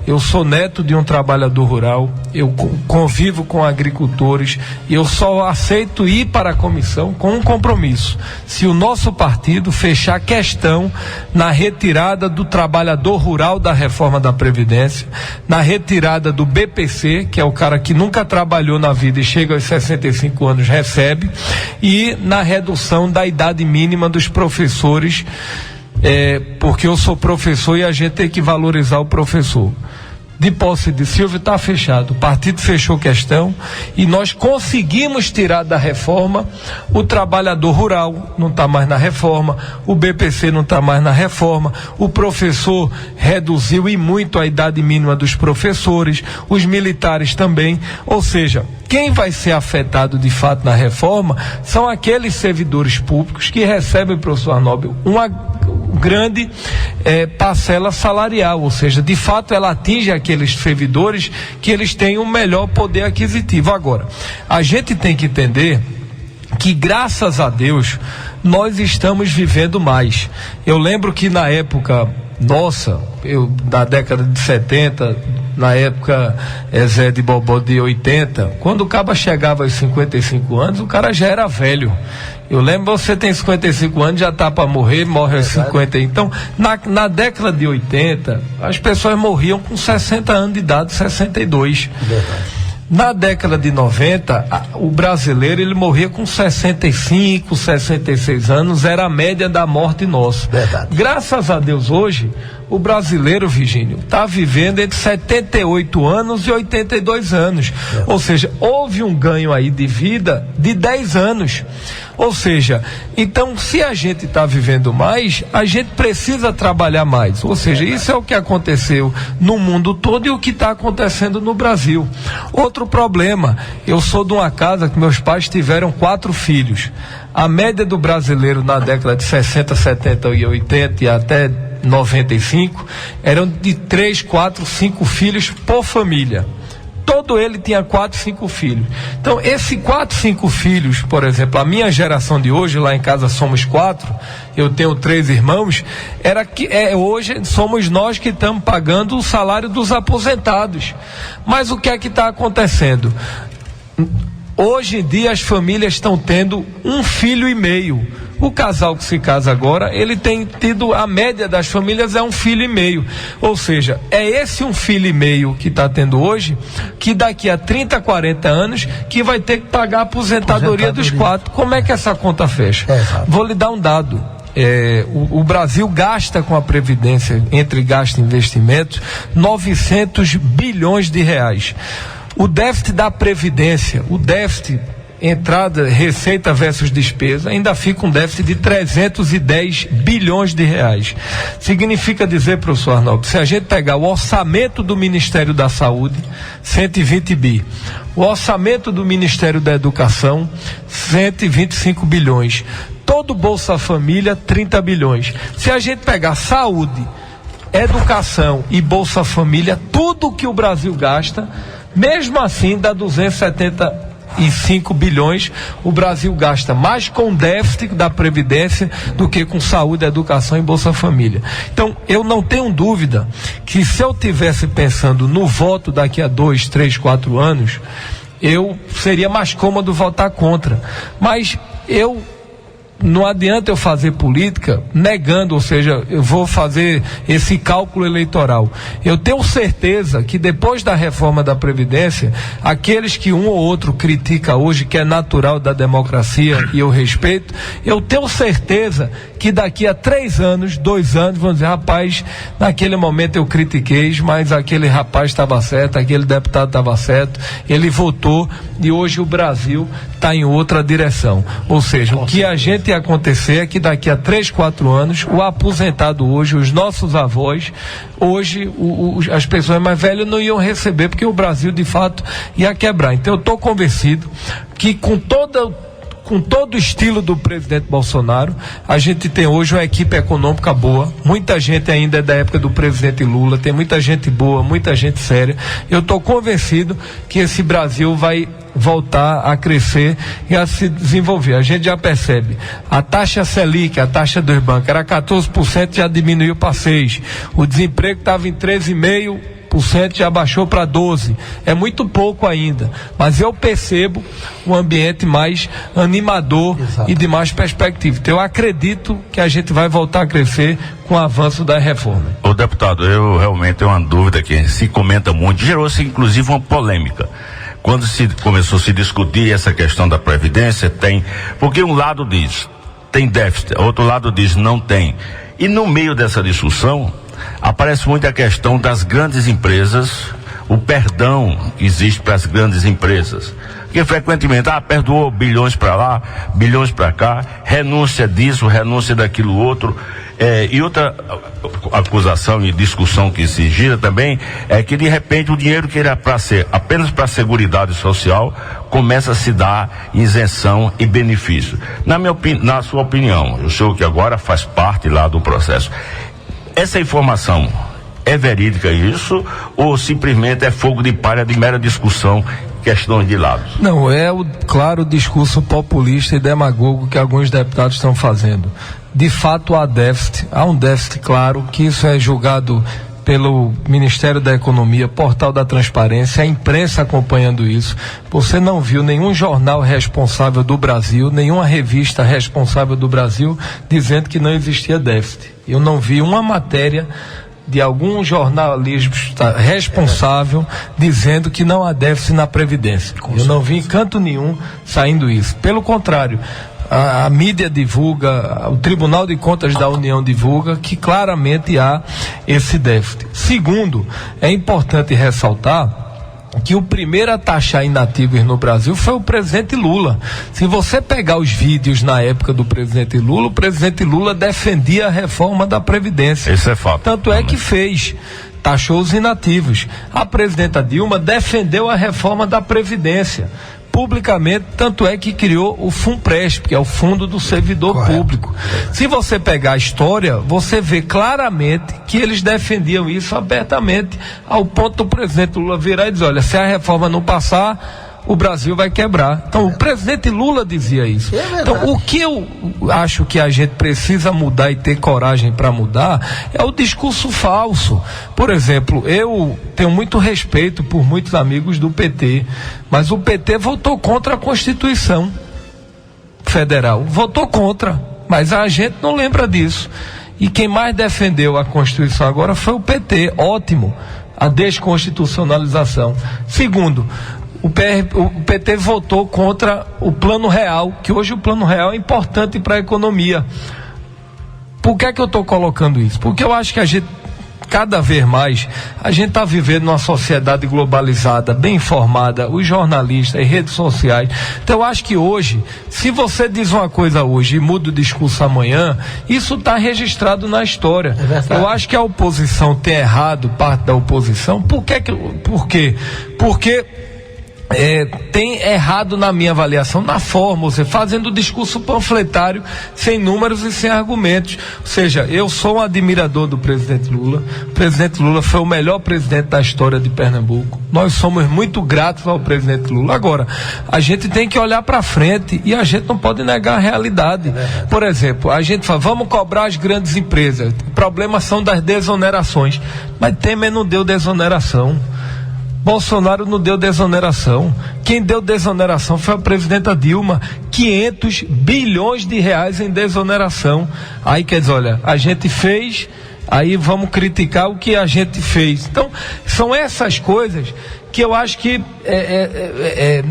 Eu sou neto de um trabalhador rural, eu convivo com agricultores e eu só aceito ir para a comissão com um compromisso: se o nosso partido fechar questão na retirada do trabalhador rural da reforma da Previdência, na retirada do BPC, que é o cara que nunca trabalhou na vida e chega aos 65 anos, recebe, e na redução da idade mínima dos professores. Porque eu sou professor e a gente tem que valorizar o professor. De posse de Silvio, está fechado. O partido fechou questão e nós conseguimos tirar da reforma o trabalhador rural, não está mais na reforma, o BPC não está mais na reforma, o professor reduziu e muito a idade mínima dos professores, os militares também. Ou seja, quem vai ser afetado de fato na reforma são aqueles servidores públicos que recebem, professor Arnóbio, uma grande parcela salarial, ou seja, de fato ela atinge aqueles servidores que eles têm um melhor poder aquisitivo. Agora, a gente tem que entender que, graças a Deus, nós estamos vivendo mais. Eu lembro que na época nossa, da década de 70, na época Zé de Bobó de 80, quando o caba chegava aos 55 anos, o cara já era velho. Eu lembro, você tem 55 anos, já está para morrer, morre aos 50. Então, na década de 80, as pessoas morriam com 60 anos de idade, 62. Verdade. Na década de 90, o brasileiro ele morria com 65, 66 anos, era a média da morte nossa. Verdade. Graças a Deus hoje, o brasileiro, Virgínio, está vivendo entre 78 anos e 82 anos. Ou seja, houve um ganho aí de vida de 10 anos. Ou seja, então, se a gente está vivendo mais, a gente precisa trabalhar mais. Ou seja, isso é o que aconteceu no mundo todo e o que está acontecendo no Brasil. Outro problema, eu sou de uma casa que meus pais tiveram 4 filhos. A média do brasileiro na década de 60, 70 e 80 e até 95 eram de 3, 4, 5 filhos por família. Todo ele tinha 4, 5 filhos. Então, esses 4, 5 filhos, por exemplo, a minha geração de hoje, lá em casa somos 4, eu tenho 3 irmãos, hoje somos nós que estamos pagando o salário dos aposentados. Mas o que é que está acontecendo? Hoje em dia as famílias estão tendo 1,5 filhos. O casal que se casa agora, ele tem tido, a média das famílias é 1,5 filhos. Ou seja, é esse 1,5 filhos que está tendo hoje, que daqui a 30, 40 anos, que vai ter que pagar a aposentadoria dos 4. Como é que essa conta fecha? Vou lhe dar um dado. O Brasil gasta com a Previdência, entre gasto e investimentos, 900 bilhões de reais. O déficit da Previdência, o déficit entrada, receita versus despesa, ainda fica um déficit de 310 bilhões de reais. Significa dizer, professor Arnaldo, se a gente pegar o orçamento do Ministério da Saúde, 120 bi, o orçamento do Ministério da Educação, 125 bilhões, todo Bolsa Família, 30 bilhões. Se a gente pegar saúde, educação e Bolsa Família, tudo que o Brasil gasta, mesmo assim dá 275 bilhões, o Brasil gasta mais com déficit da Previdência do que com saúde, educação e Bolsa Família. Então, eu não tenho dúvida que se eu tivesse pensando no voto daqui a 2, 3, 4 anos, eu seria mais cômodo votar contra. Mas não adianta eu fazer política negando, ou seja, eu vou fazer esse cálculo eleitoral. Eu tenho certeza que depois da reforma da Previdência, aqueles que um ou outro critica hoje, que é natural da democracia e eu respeito, eu tenho certeza que daqui a 3 anos, 2 anos, vão dizer, rapaz, naquele momento eu critiquei, mas aquele rapaz estava certo, aquele deputado estava certo, ele votou e hoje o Brasil está em outra direção. Ou seja, o que a gente ia acontecer é que daqui a 3, 4 anos, o aposentado hoje, os nossos avós, hoje as pessoas mais velhas não iam receber, porque o Brasil de fato ia quebrar. Então eu estou convencido que com com todo o estilo do presidente Bolsonaro. A gente tem hoje uma equipe econômica boa, muita gente ainda é da época do presidente Lula, tem muita gente boa, muita gente séria. Eu estou convencido que esse Brasil vai voltar a crescer e a se desenvolver. A gente já percebe, a taxa Selic, a taxa dos bancos era 14%, já diminuiu para 6%, o desemprego estava em 13,5%, já baixou para 12%, é muito pouco ainda, mas eu percebo um ambiente mais animador. Exato. E de mais perspectiva. Então eu acredito que a gente vai voltar a crescer com o avanço da reforma. Ô deputado, eu realmente tenho uma dúvida que se comenta muito, gerou-se inclusive uma polêmica. Quando começou a se discutir essa questão da Previdência, porque um lado diz, tem déficit, outro lado diz, não tem. E no meio dessa discussão, aparece muito a questão das grandes empresas, o perdão que existe para as grandes empresas. Porque frequentemente, perdoou bilhões para lá, bilhões para cá, renúncia disso, renúncia daquilo outro. E outra acusação e discussão que se gira também é que de repente o dinheiro que era para ser apenas para a Seguridade Social começa a se dar isenção e benefício. Na sua opinião, o senhor que agora faz parte lá do processo, essa informação é verídica isso ou simplesmente é fogo de palha de mera discussão, questões de lados? Não, é o claro discurso populista e demagogo que alguns deputados estão fazendo. De fato há um déficit claro, que isso é julgado pelo Ministério da Economia, Portal da Transparência, a imprensa acompanhando isso. Você não viu nenhum jornal responsável do Brasil, nenhuma revista responsável do Brasil dizendo que não existia déficit. Eu não vi uma matéria de algum jornalista responsável dizendo que não há déficit na Previdência. Eu não vi em canto nenhum saindo isso. Pelo contrário, a mídia divulga, o Tribunal de Contas da União divulga que claramente há esse déficit. Segundo, é importante ressaltar que o primeiro a taxar inativos no Brasil foi o presidente Lula. Se você pegar os vídeos na época do presidente Lula, o presidente Lula defendia a reforma da Previdência. Isso é fato. Tanto é que fez, taxou os inativos. A presidenta Dilma defendeu a reforma da Previdência publicamente, tanto é que criou o FUNPRESP, que é o Fundo do Servidor Público. Se você pegar a história, você vê claramente que eles defendiam isso abertamente, ao ponto do presidente Lula virar e dizer, olha, se a reforma não passar, o Brasil vai quebrar. Então, o presidente Lula dizia isso. Então, o que eu acho que a gente precisa mudar e ter coragem para mudar é o discurso falso. Por exemplo, eu tenho muito respeito por muitos amigos do PT, mas o PT votou contra a Constituição Federal. Votou contra, mas a gente não lembra disso. E quem mais defendeu a Constituição agora foi o PT. Ótimo, a desconstitucionalização. Segundo, o PT votou contra o Plano Real, que hoje o Plano Real é importante para a economia. Por que é que eu estou colocando isso? Porque eu acho que a gente, cada vez mais, a gente está vivendo numa sociedade globalizada, bem informada, os jornalistas, as redes sociais. Então eu acho que hoje, se você diz uma coisa hoje e muda o discurso amanhã, isso está registrado na história. Eu acho que a oposição tem errado, parte da oposição. Por quê? Porque tem errado na minha avaliação, na forma, você fazendo discurso panfletário, sem números e sem argumentos. Ou seja, eu sou um admirador do presidente Lula. O presidente Lula foi o melhor presidente da história de Pernambuco. Nós somos muito gratos ao presidente Lula. Agora, a gente tem que olhar para frente e a gente não pode negar a realidade. Por exemplo, a gente fala, vamos cobrar as grandes empresas. O problema são das desonerações. Mas Temer não deu desoneração. Bolsonaro não deu desoneração. Quem deu desoneração foi a presidenta Dilma. 500 bilhões de reais em desoneração. Aí quer dizer, olha, a gente fez, aí vamos criticar o que a gente fez. Então, são essas coisas que eu acho que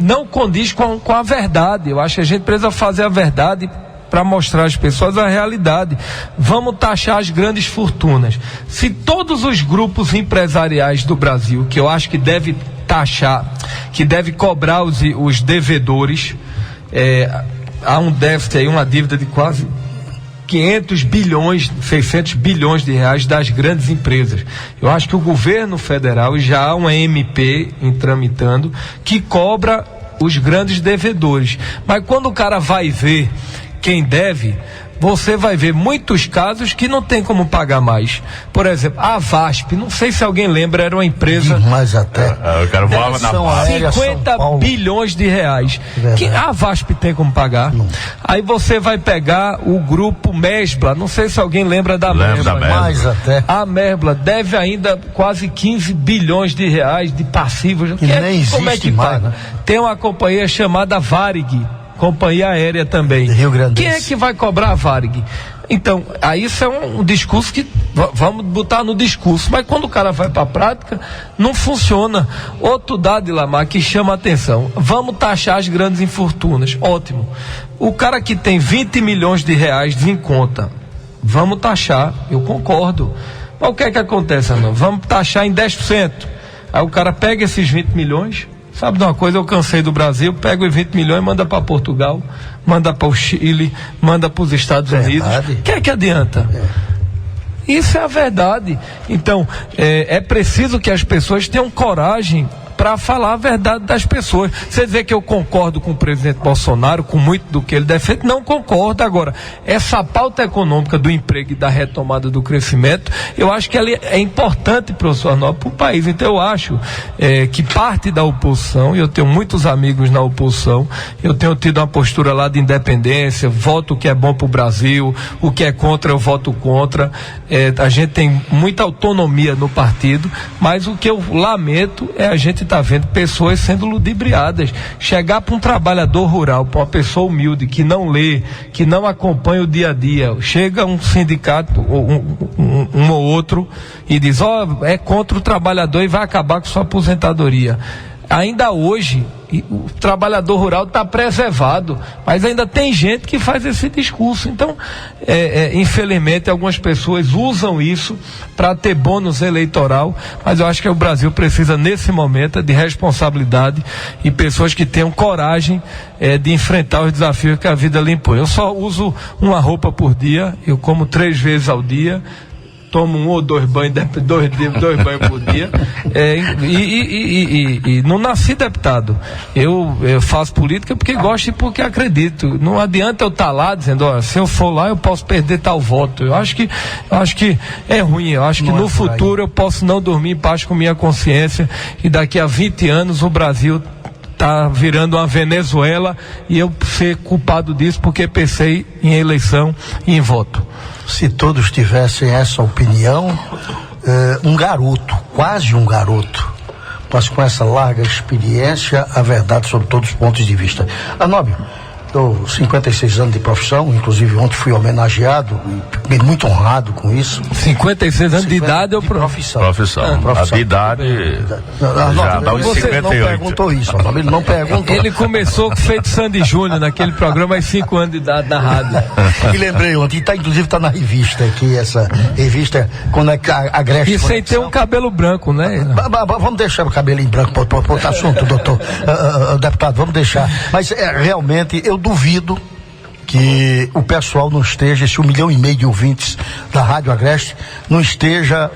não condiz com a verdade. Eu acho que a gente precisa fazer a verdade para mostrar às pessoas a realidade. Vamos taxar as grandes fortunas. Se todos os grupos empresariais do Brasil, que eu acho que deve taxar, que deve cobrar os devedores, há um déficit aí, uma dívida de quase 500 bilhões, 600 bilhões de reais das grandes empresas. Eu acho que o governo federal já há uma MP tramitando que cobra os grandes devedores. Mas quando o cara vai ver quem deve, você vai ver muitos casos que não tem como pagar mais. Por exemplo, a VASP, não sei se alguém lembra, era uma empresa... Mas até... Eu quero voar na Aérea, 50 bilhões de reais. Que a VASP tem como pagar. Não. Aí você vai pegar o grupo Mesbla, não sei se alguém lembra da Mesbla. Mais até. A Mesbla deve ainda quase 15 bilhões de reais de passivos. Que nem existe como é que mais, paga? né? Tem uma companhia chamada Varig, companhia aérea também. Rio Grande. Quem é que vai cobrar a Varig? Então, aí isso é um discurso que vamos botar no discurso, mas quando o cara vai para a prática, não funciona. Outro dado, Lamar, que chama a atenção: vamos taxar as grandes infortunas. Ótimo. O cara que tem 20 milhões de reais em conta, vamos taxar, eu concordo. Mas o que é que acontece, não? Vamos taxar em 10%. Aí o cara pega esses 20 milhões. Sabe de uma coisa, eu cansei do Brasil, pego os 20 milhões e manda para Portugal, manda para o Chile, manda para os Estados Unidos. O que é que adianta? Isso é a verdade. Então, é preciso que as pessoas tenham coragem para falar a verdade das pessoas. Você dizer que eu concordo com o presidente Bolsonaro, com muito do que ele defende, não concordo. Agora, essa pauta econômica do emprego e da retomada do crescimento, eu acho que ela é importante, professor Arnaldo, para o país. Então eu acho que parte da oposição, e eu tenho muitos amigos na oposição, eu tenho tido uma postura lá de independência, voto o que é bom para o Brasil, o que é contra eu voto contra. A gente tem muita autonomia no partido, mas o que eu lamento é a gente está vendo pessoas sendo ludibriadas. Chegar para um trabalhador rural, para uma pessoa humilde que não lê, que não acompanha o dia a dia, chega um sindicato um ou outro e diz: é contra o trabalhador e vai acabar com sua aposentadoria. Ainda hoje o trabalhador rural está preservado, mas ainda tem gente que faz esse discurso. Então, infelizmente, algumas pessoas usam isso para ter bônus eleitoral, mas eu acho que o Brasil precisa, nesse momento, de responsabilidade e pessoas que tenham coragem de enfrentar os desafios que a vida lhe impõe. Eu só uso uma roupa por dia, eu como 3 vezes ao dia, tomo 1 ou 2 banhos, dois banhos por dia, e não nasci deputado. Eu faço política porque gosto e porque acredito. Não adianta eu estar lá dizendo: se eu for lá eu posso perder tal voto. Eu acho que é ruim. Eu acho que no futuro eu posso não dormir em paz com minha consciência e daqui a 20 anos o Brasil está virando uma Venezuela e eu ser culpado disso porque pensei em eleição e em voto. Se todos tivessem essa opinião, um garoto, quase um garoto, mas com essa larga experiência, a verdade sobre todos os pontos de vista. Anóbio, estou 56 anos de profissão, inclusive ontem fui homenageado, fiquei muito honrado com isso. 56 anos de idade ou profissão? Profissão. A de idade já dá uns 58. Você não perguntou isso, ele não perguntou. Ele começou feito Sandy Júnior naquele programa aos 5 anos de idade na rádio. E lembrei ontem, inclusive está na revista aqui, essa revista, quando é que a Grécia... E sem ter um cabelo branco, né? Vamos deixar o cabelinho branco para outro assunto, doutor, deputado, vamos deixar. Mas realmente eu duvido que o pessoal não esteja, esse 1,5 milhão de ouvintes da Rádio Agreste, não esteja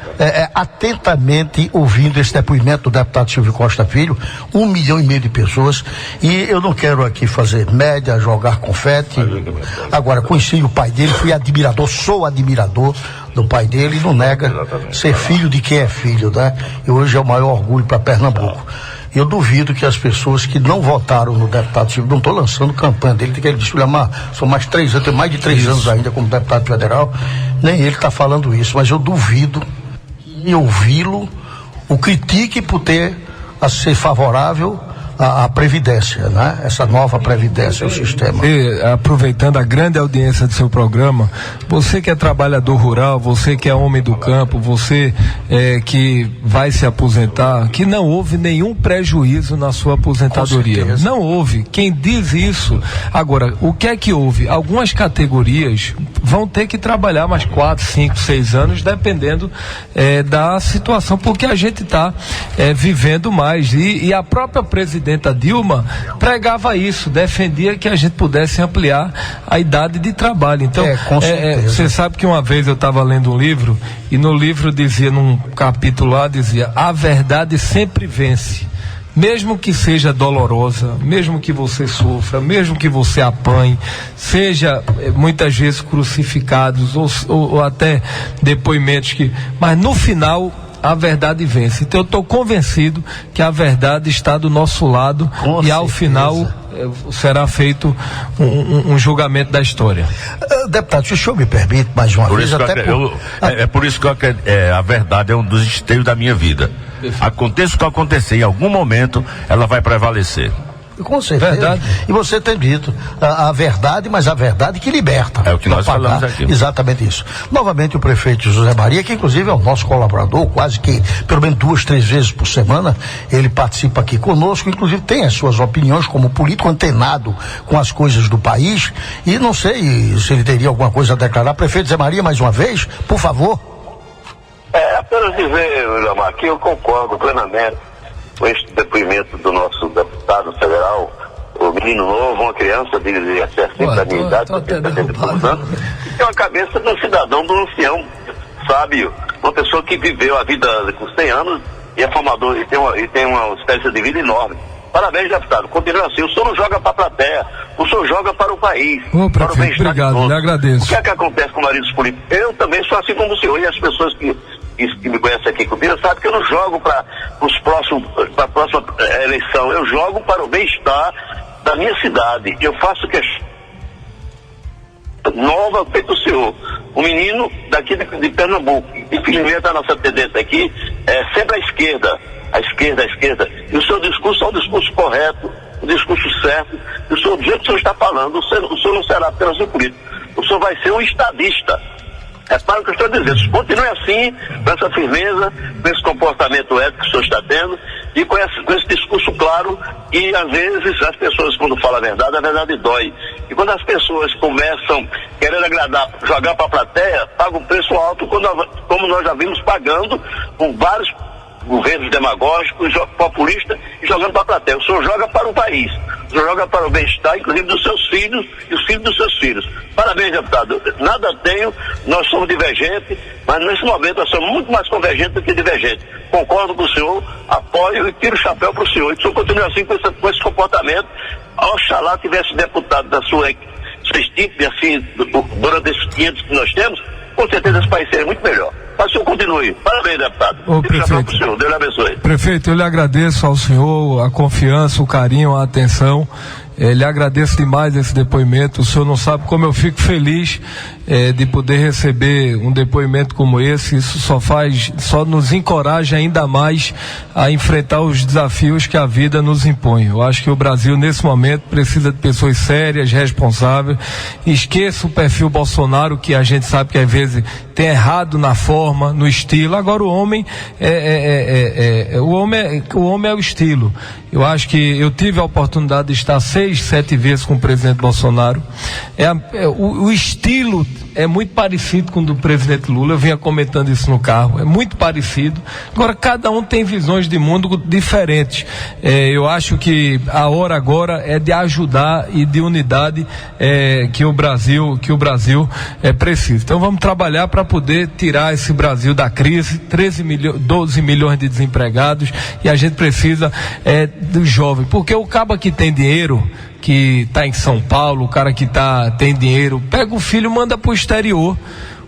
atentamente ouvindo esse depoimento do deputado Silvio Costa Filho. 1,5 milhão de pessoas, e eu não quero aqui fazer média, jogar confete. Agora, conheci o pai dele, sou admirador do pai dele, e não nega ser filho de quem é filho, né? E hoje é o maior orgulho para Pernambuco. Eu duvido que as pessoas que não votaram no deputado Silvio, não estou lançando campanha dele, que ele disse: são mais 3 anos, tenho mais de 3 anos ainda como deputado federal, nem ele está falando isso, mas eu duvido que ouvi-lo o critique por ter a ser favorável à Previdência, né? Essa nova Previdência, o sistema. E, aproveitando a grande audiência do seu programa, você que é trabalhador rural, você que é homem do campo, você que vai se aposentar, que não houve nenhum prejuízo na sua aposentadoria. Não houve. Quem diz isso... Agora, o que é que houve? Algumas categorias vão ter que trabalhar mais 4, 5, 6 anos, dependendo da situação, porque a gente está vivendo mais. E a própria presidenta Dilma pregava isso, defendia que a gente pudesse ampliar a idade de trabalho. Então, você sabe que uma vez eu estava lendo um livro, e no livro dizia, num capítulo lá, dizia: a verdade sempre vence. mesmo que seja dolorosa, mesmo que você sofra, mesmo que você apanhe, seja muitas vezes crucificados ou até depoimentos mas no final a verdade vence. Então eu estou convencido que a verdade está do nosso lado e ao final será feito um julgamento da história. Deputado, se o senhor me permite mais uma vez, é por isso que a verdade é um dos esteios da minha vida. Aconteça o que acontecer, em algum momento ela vai prevalecer. Com certeza. Verdade. E você tem dito a verdade, mas a verdade que liberta. É o que nós falamos aqui. Exatamente isso. Novamente o prefeito José Maria, que inclusive é o nosso colaborador, quase que pelo menos 2, 3 vezes por semana, ele participa aqui conosco, inclusive tem as suas opiniões como político antenado com as coisas do país, e não sei se ele teria alguma coisa a declarar. Prefeito José Maria, mais uma vez, por favor. Apenas dizer, Lamar, que eu concordo plenamente com este depoimento do nosso deputado federal, o menino novo, uma criança de 60 da minha idade, que tem uma cabeça de um cidadão, de um ancião sábio, uma pessoa que viveu a vida com 100 anos e é formador e tem uma espécie de vida enorme. Parabéns, deputado. Continua assim. O senhor não joga para a plateia, o senhor joga para o país. Para o bem-estar. Obrigado, lhe agradeço. O que é que acontece com maridos políticos? Eu também sou assim como o senhor, e as pessoas que me conhecem aqui comigo sabem que eu não jogo para a próxima eleição, eu jogo para o bem-estar da minha cidade. Eu faço questão nova feito o senhor, um menino daqui de Pernambuco. Infelizmente a nossa tendência aqui é sempre a esquerda. E o seu discurso é um discurso correto, um discurso certo, e o senhor, do jeito que o senhor está falando, o senhor não será apenas um político, o senhor vai ser um estadista. É para o que eu estou dizendo. Continue assim, com essa firmeza, com esse comportamento ético que o senhor está tendo, e com esse discurso claro, e às vezes as pessoas, quando falam a verdade dói. E quando as pessoas começam querendo agradar, jogar para a plateia, pagam um preço alto, como nós já vimos pagando com vários governos demagógicos, populistas, e jogando para a plateia. O senhor joga para o país, o senhor joga para o bem-estar, inclusive dos seus filhos e os filhos dos seus filhos. Parabéns, deputado. Nada tenho, nós somos divergentes, mas nesse momento nós somos muito mais convergentes do que divergentes. Concordo com o senhor, apoio e tiro o chapéu para o senhor. E o senhor continua assim com esse comportamento. Oxalá tivesse deputado da sua estirpe, assim, durante esses 500 que nós temos, com certeza esse país seria muito melhor. Mas o senhor continue. Parabéns, deputado. Prefeito, senhor. Deus lhe abençoe. Prefeito, eu lhe agradeço ao senhor a confiança, o carinho, a atenção. Lhe agradeço demais esse depoimento. O senhor não sabe como eu fico feliz de poder receber um depoimento como esse. Isso só nos encoraja ainda mais a enfrentar os desafios que a vida nos impõe. Eu acho que o Brasil nesse momento precisa de pessoas sérias, responsáveis. Esqueça o perfil Bolsonaro, que a gente sabe que às vezes tem errado na forma, no estilo. Agora o homem o homem é o estilo. Eu acho que eu tive a oportunidade de estar 6, 7 vezes com o presidente Bolsonaro. O estilo é muito parecido com o do presidente Lula. Eu vinha comentando isso no carro. É muito parecido. Agora, cada um tem visões de mundo diferentes. Eu acho que a hora agora é de ajudar e de unidade que o Brasil precisa. Então, vamos trabalhar para poder tirar esse Brasil da crise. 12 milhões de desempregados, e a gente precisa do jovem, porque o cabo que tem dinheiro, que está em São Paulo, o cara que tem dinheiro, pega o filho e manda para o exterior.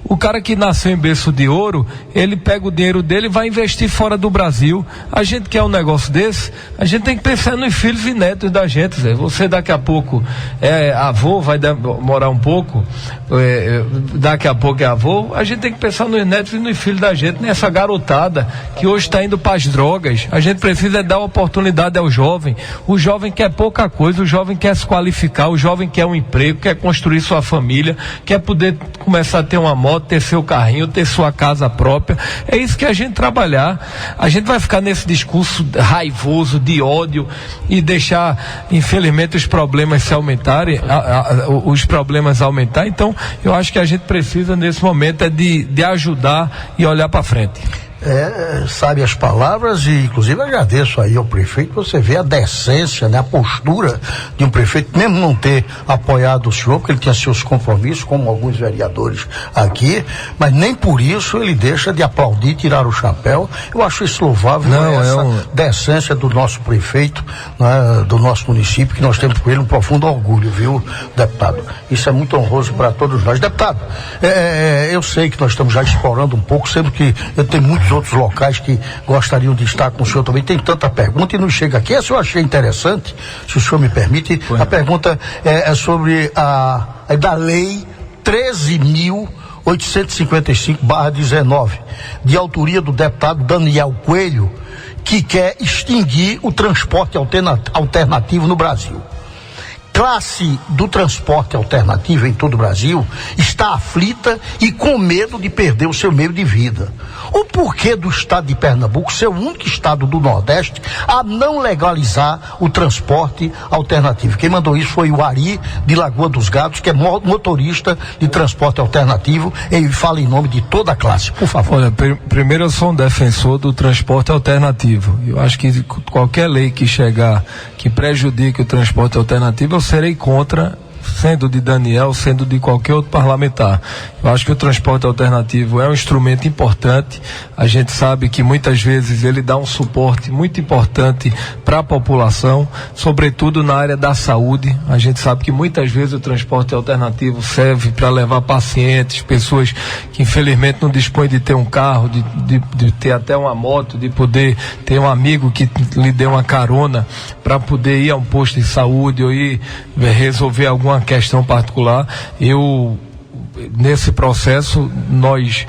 O cara que nasceu em berço de ouro, ele pega o dinheiro dele e vai investir fora do Brasil. A gente quer um negócio desse, a gente tem que pensar nos filhos e netos da gente, Zé. Você daqui a pouco é avô, vai demorar um pouco, daqui a pouco é avô. A gente tem que pensar nos netos e nos filhos da gente, nessa garotada que hoje está indo para as drogas. A gente precisa dar oportunidade ao jovem. O jovem quer pouca coisa, o jovem quer se qualificar, o jovem quer um emprego, quer construir sua família, quer poder começar a ter uma moto, ter seu carrinho, ter sua casa própria. É isso que a gente trabalhar. A gente vai ficar nesse discurso raivoso, de ódio, e deixar, infelizmente, os problemas se aumentarem, Então, eu acho que a gente precisa, nesse momento, de ajudar e olhar para frente. sabe as palavras e inclusive agradeço aí ao prefeito. Você vê a decência, né, a postura de um prefeito, mesmo não ter apoiado o senhor, porque ele tinha seus compromissos, como alguns vereadores aqui, mas nem por isso ele deixa de aplaudir, tirar o chapéu. Eu acho isso louvável, decência do nosso prefeito, né, do nosso município, que nós temos por ele um profundo orgulho, viu, deputado? Isso é muito honroso para todos nós. Deputado, eu sei que nós estamos já explorando um pouco, sendo que eu tenho muitos outros locais que gostariam de estar com o senhor também. Tem tanta pergunta e não chega aqui. Essa eu achei interessante, se o senhor me permite. A pergunta é sobre da lei 13.855/19, de autoria do deputado Daniel Coelho, que quer extinguir o transporte alternativo no Brasil. Classe do transporte alternativo em todo o Brasil está aflita e com medo de perder o seu meio de vida. O porquê do estado de Pernambuco ser o único estado do Nordeste a não legalizar o transporte alternativo? Quem mandou isso foi o Ari de Lagoa dos Gatos, que é motorista de transporte alternativo. Ele fala em nome de toda a classe, por favor. Olha, primeiro eu sou um defensor do transporte alternativo. Eu acho que qualquer lei que chegar que prejudique o transporte alternativo, eu serei contra, sendo de Daniel, sendo de qualquer outro parlamentar. Eu acho que o transporte alternativo é um instrumento importante. A gente sabe que muitas vezes ele dá um suporte muito importante para a população, sobretudo na área da saúde. A gente sabe que muitas vezes o transporte alternativo serve para levar pacientes, pessoas que infelizmente não dispõem de ter um carro, de ter até uma moto, de poder ter um amigo que lhe dê uma carona para poder ir a um posto de saúde ou ir resolver alguma questão particular. Nesse processo nós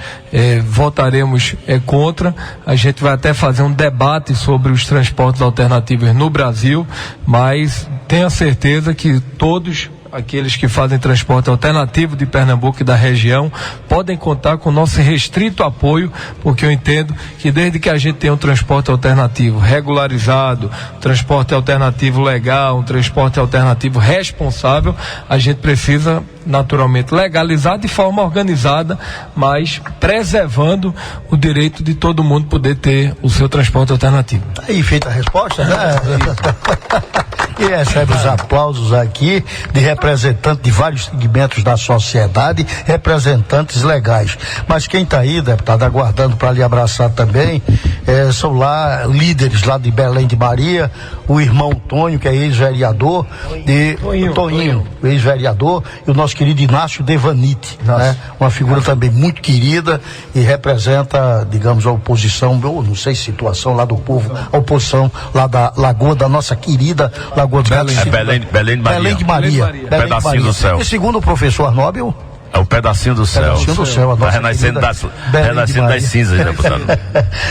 votaremos contra. A gente vai até fazer um debate sobre os transportes alternativos no Brasil, mas tenha certeza que todos aqueles que fazem transporte alternativo de Pernambuco e da região podem contar com o nosso restrito apoio, porque eu entendo que desde que a gente tenha um transporte alternativo regularizado, transporte alternativo legal, um transporte alternativo responsável, a gente precisa naturalmente legalizar de forma organizada, mas preservando o direito de todo mundo poder ter o seu transporte alternativo. Aí feita a resposta, né? E recebe os aplausos aqui de representantes de vários segmentos da sociedade, representantes legais. Mas quem está aí, deputado, aguardando para lhe abraçar também, são lá líderes lá de Belém de Maria, o irmão Tonho, que é ex-vereador, e Toninho, ex-vereador, e o nosso querido Inácio Devanite, né? Uma figura também muito querida e representa, digamos, a oposição, eu não sei, situação lá do povo, a oposição lá da Lagoa, da nossa querida Lagoa dos Gatos. Belém de Maria. Pedacinho do céu. E segundo o professor Arnóbio, é o pedacinho do céu. Pedacinho do céu. Tá renascendo das cinzas, deputado.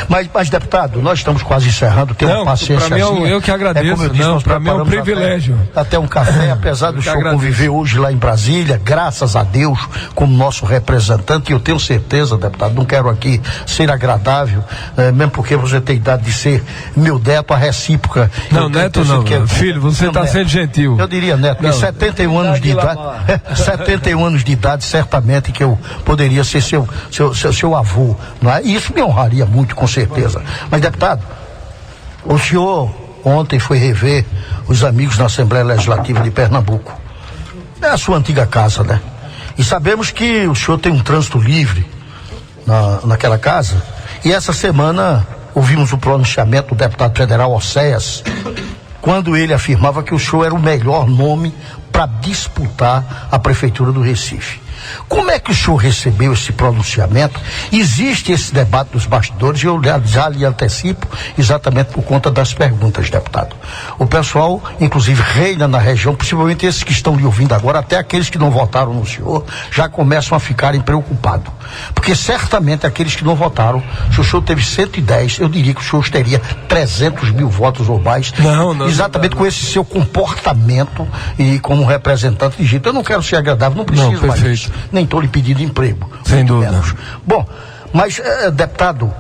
Mas, deputado, nós estamos quase encerrando. Tem uma paciência. Para mim, eu que agradeço. Para mim é um privilégio. Até um café, apesar do senhor conviver hoje lá em Brasília, graças a Deus, como nosso representante. E eu tenho certeza, deputado, não quero aqui ser agradável, mesmo porque você tem idade de ser meu neto, a recíproca. Não, neto não. Filho, você está sendo gentil. Eu diria neto, porque 71 anos de idade. 71 anos de idade, certamente que eu poderia ser seu avô, não é? Isso me honraria muito, com certeza. Mas, deputado, o senhor ontem foi rever os amigos na Assembleia Legislativa de Pernambuco. É a sua antiga casa, né? E sabemos que o senhor tem um trânsito livre naquela casa. E essa semana ouvimos o pronunciamento do deputado federal Océias, quando ele afirmava que o senhor era o melhor nome para disputar a Prefeitura do Recife. Como é que o senhor recebeu esse pronunciamento? Existe esse debate dos bastidores e eu já lhe antecipo exatamente por conta das perguntas, deputado. O pessoal, inclusive, reina na região, possivelmente esses que estão lhe ouvindo agora, até aqueles que não votaram no senhor, já começam a ficarem preocupados. Porque certamente aqueles que não votaram, se o senhor teve 110, eu diria que o senhor teria 300 mil votos ou mais. Não, exatamente com esse seu comportamento e como representante de jeito. Eu não quero ser agradável, não preciso mais disso. Nem estou lhe pedindo emprego. Sem dúvida. Menos. Bom, mas, deputado,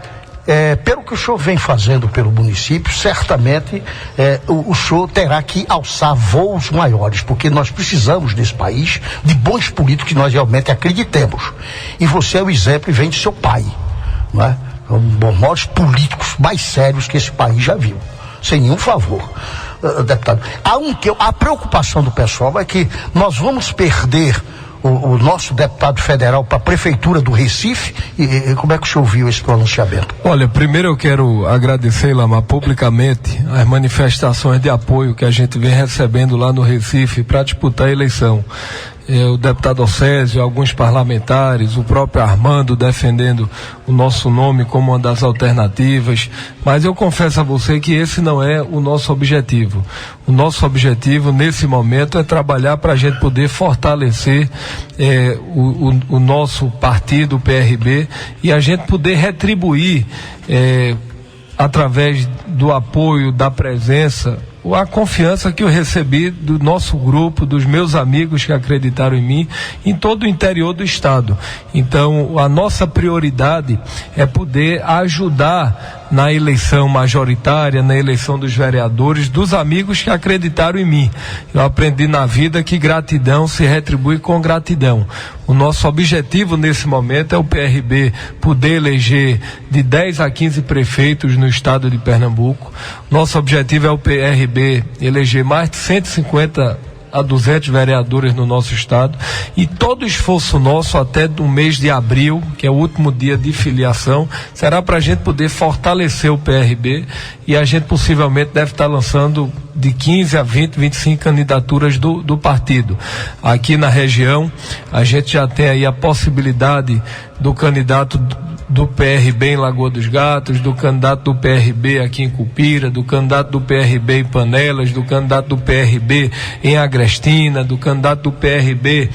pelo que o senhor vem fazendo pelo município, certamente o senhor terá que alçar voos maiores, porque nós precisamos nesse país de bons políticos que nós realmente acreditemos. E você é o exemplo e vem de seu pai, não é? um dos maiores políticos mais sérios que esse país já viu, sem nenhum favor. Deputado, a preocupação do pessoal é que nós vamos perder o nosso deputado federal para a prefeitura do Recife. E como é que o senhor viu esse pronunciamento? Olha, primeiro eu quero agradecer, Ilamar, publicamente as manifestações de apoio que a gente vem recebendo lá no Recife para disputar a eleição. O deputado Océsio, alguns parlamentares, o próprio Armando defendendo o nosso nome como uma das alternativas, mas eu confesso a você que esse não é o nosso objetivo. O nosso objetivo nesse momento é trabalhar para a gente poder fortalecer o nosso partido, o PRB, e a gente poder retribuir através do apoio, da presença, a confiança que eu recebi do nosso grupo, dos meus amigos que acreditaram em mim, em todo o interior do estado. Então, a nossa prioridade é poder ajudar na eleição majoritária, na eleição dos vereadores, dos amigos que acreditaram em mim. Eu aprendi na vida que gratidão se retribui com gratidão. O nosso objetivo nesse momento é o PRB poder eleger de 10 a 15 prefeitos no estado de Pernambuco. Nosso objetivo é o PRB eleger mais de 150 a 200 vereadores no nosso estado, e todo esforço nosso até do mês de abril, que é o último dia de filiação, será para a gente poder fortalecer o PRB, e a gente possivelmente deve estar lançando de 15 a 20, 25 candidaturas do partido. Aqui na região, a gente já tem aí a possibilidade do candidato do PRB em Lagoa dos Gatos, do candidato do PRB aqui em Cupira, do candidato do PRB em Panelas, do candidato do PRB em Agrestina, do candidato do PRB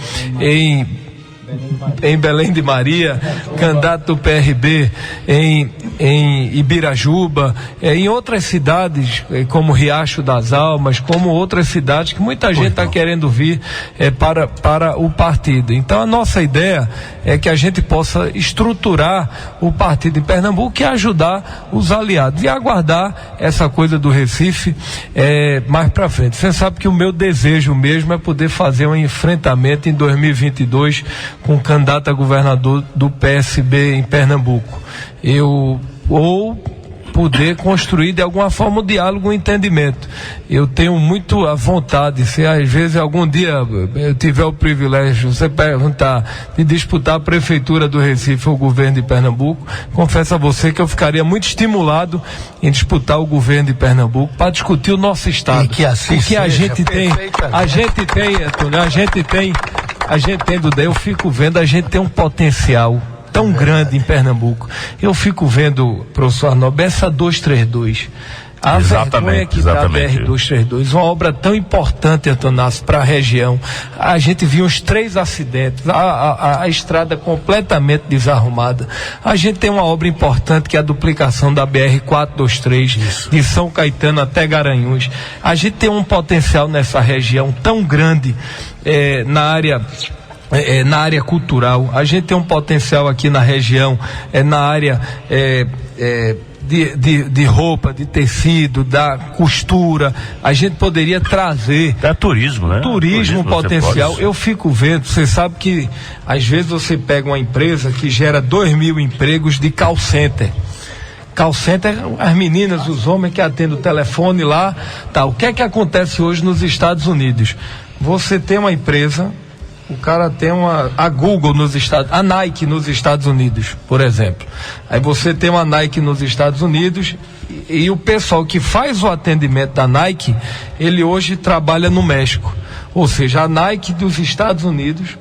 em Belém de Maria, candidato do PRB em Ibirajuba, em outras cidades como Riacho das Almas, como outras cidades que muita gente está querendo vir para o partido. Então a nossa ideia é que a gente possa estruturar o partido em Pernambuco e ajudar os aliados e aguardar essa coisa do Recife mais para frente. Você sabe que o meu desejo mesmo é poder fazer um enfrentamento em 2022 com o candidato a governador do PSB em Pernambuco. Ou poder construir de alguma forma um diálogo, um entendimento. Eu tenho muito a vontade, se às vezes algum dia eu tiver o privilégio, você perguntar, de disputar a prefeitura do Recife ou o governo de Pernambuco, confesso a você que eu ficaria muito estimulado em disputar o governo de Pernambuco para discutir o nosso estado. E que assim porque seja, a gente tem, Duda, eu fico vendo, a gente tem um potencial tão grande em Pernambuco. Eu fico vendo, professor Arnaldo, essa 232. A vergonha que dá a BR-232, uma obra tão importante, Antonácio, para a região. A gente viu uns 3 acidentes, a estrada completamente desarrumada. A gente tem uma obra importante que é a duplicação da BR-423, de São Caetano até Garanhuns. A gente tem um potencial nessa região tão grande na área cultural. A gente tem um potencial aqui na região, na área de roupa, de tecido, da costura. A gente poderia trazer turismo, né? Turismo potencial. Eu fico vendo, você sabe que às vezes você pega uma empresa que gera 2.000 empregos de call center. Call center, as meninas, os homens que atendem o telefone lá, tá. O que é que acontece hoje nos Estados Unidos? Você tem uma empresa, o cara tem a Google nos Estados, a Nike nos Estados Unidos, por exemplo. Aí você tem uma Nike nos Estados Unidos e o pessoal que faz o atendimento da Nike, ele hoje trabalha no México. Ou seja, a Nike dos Estados Unidos,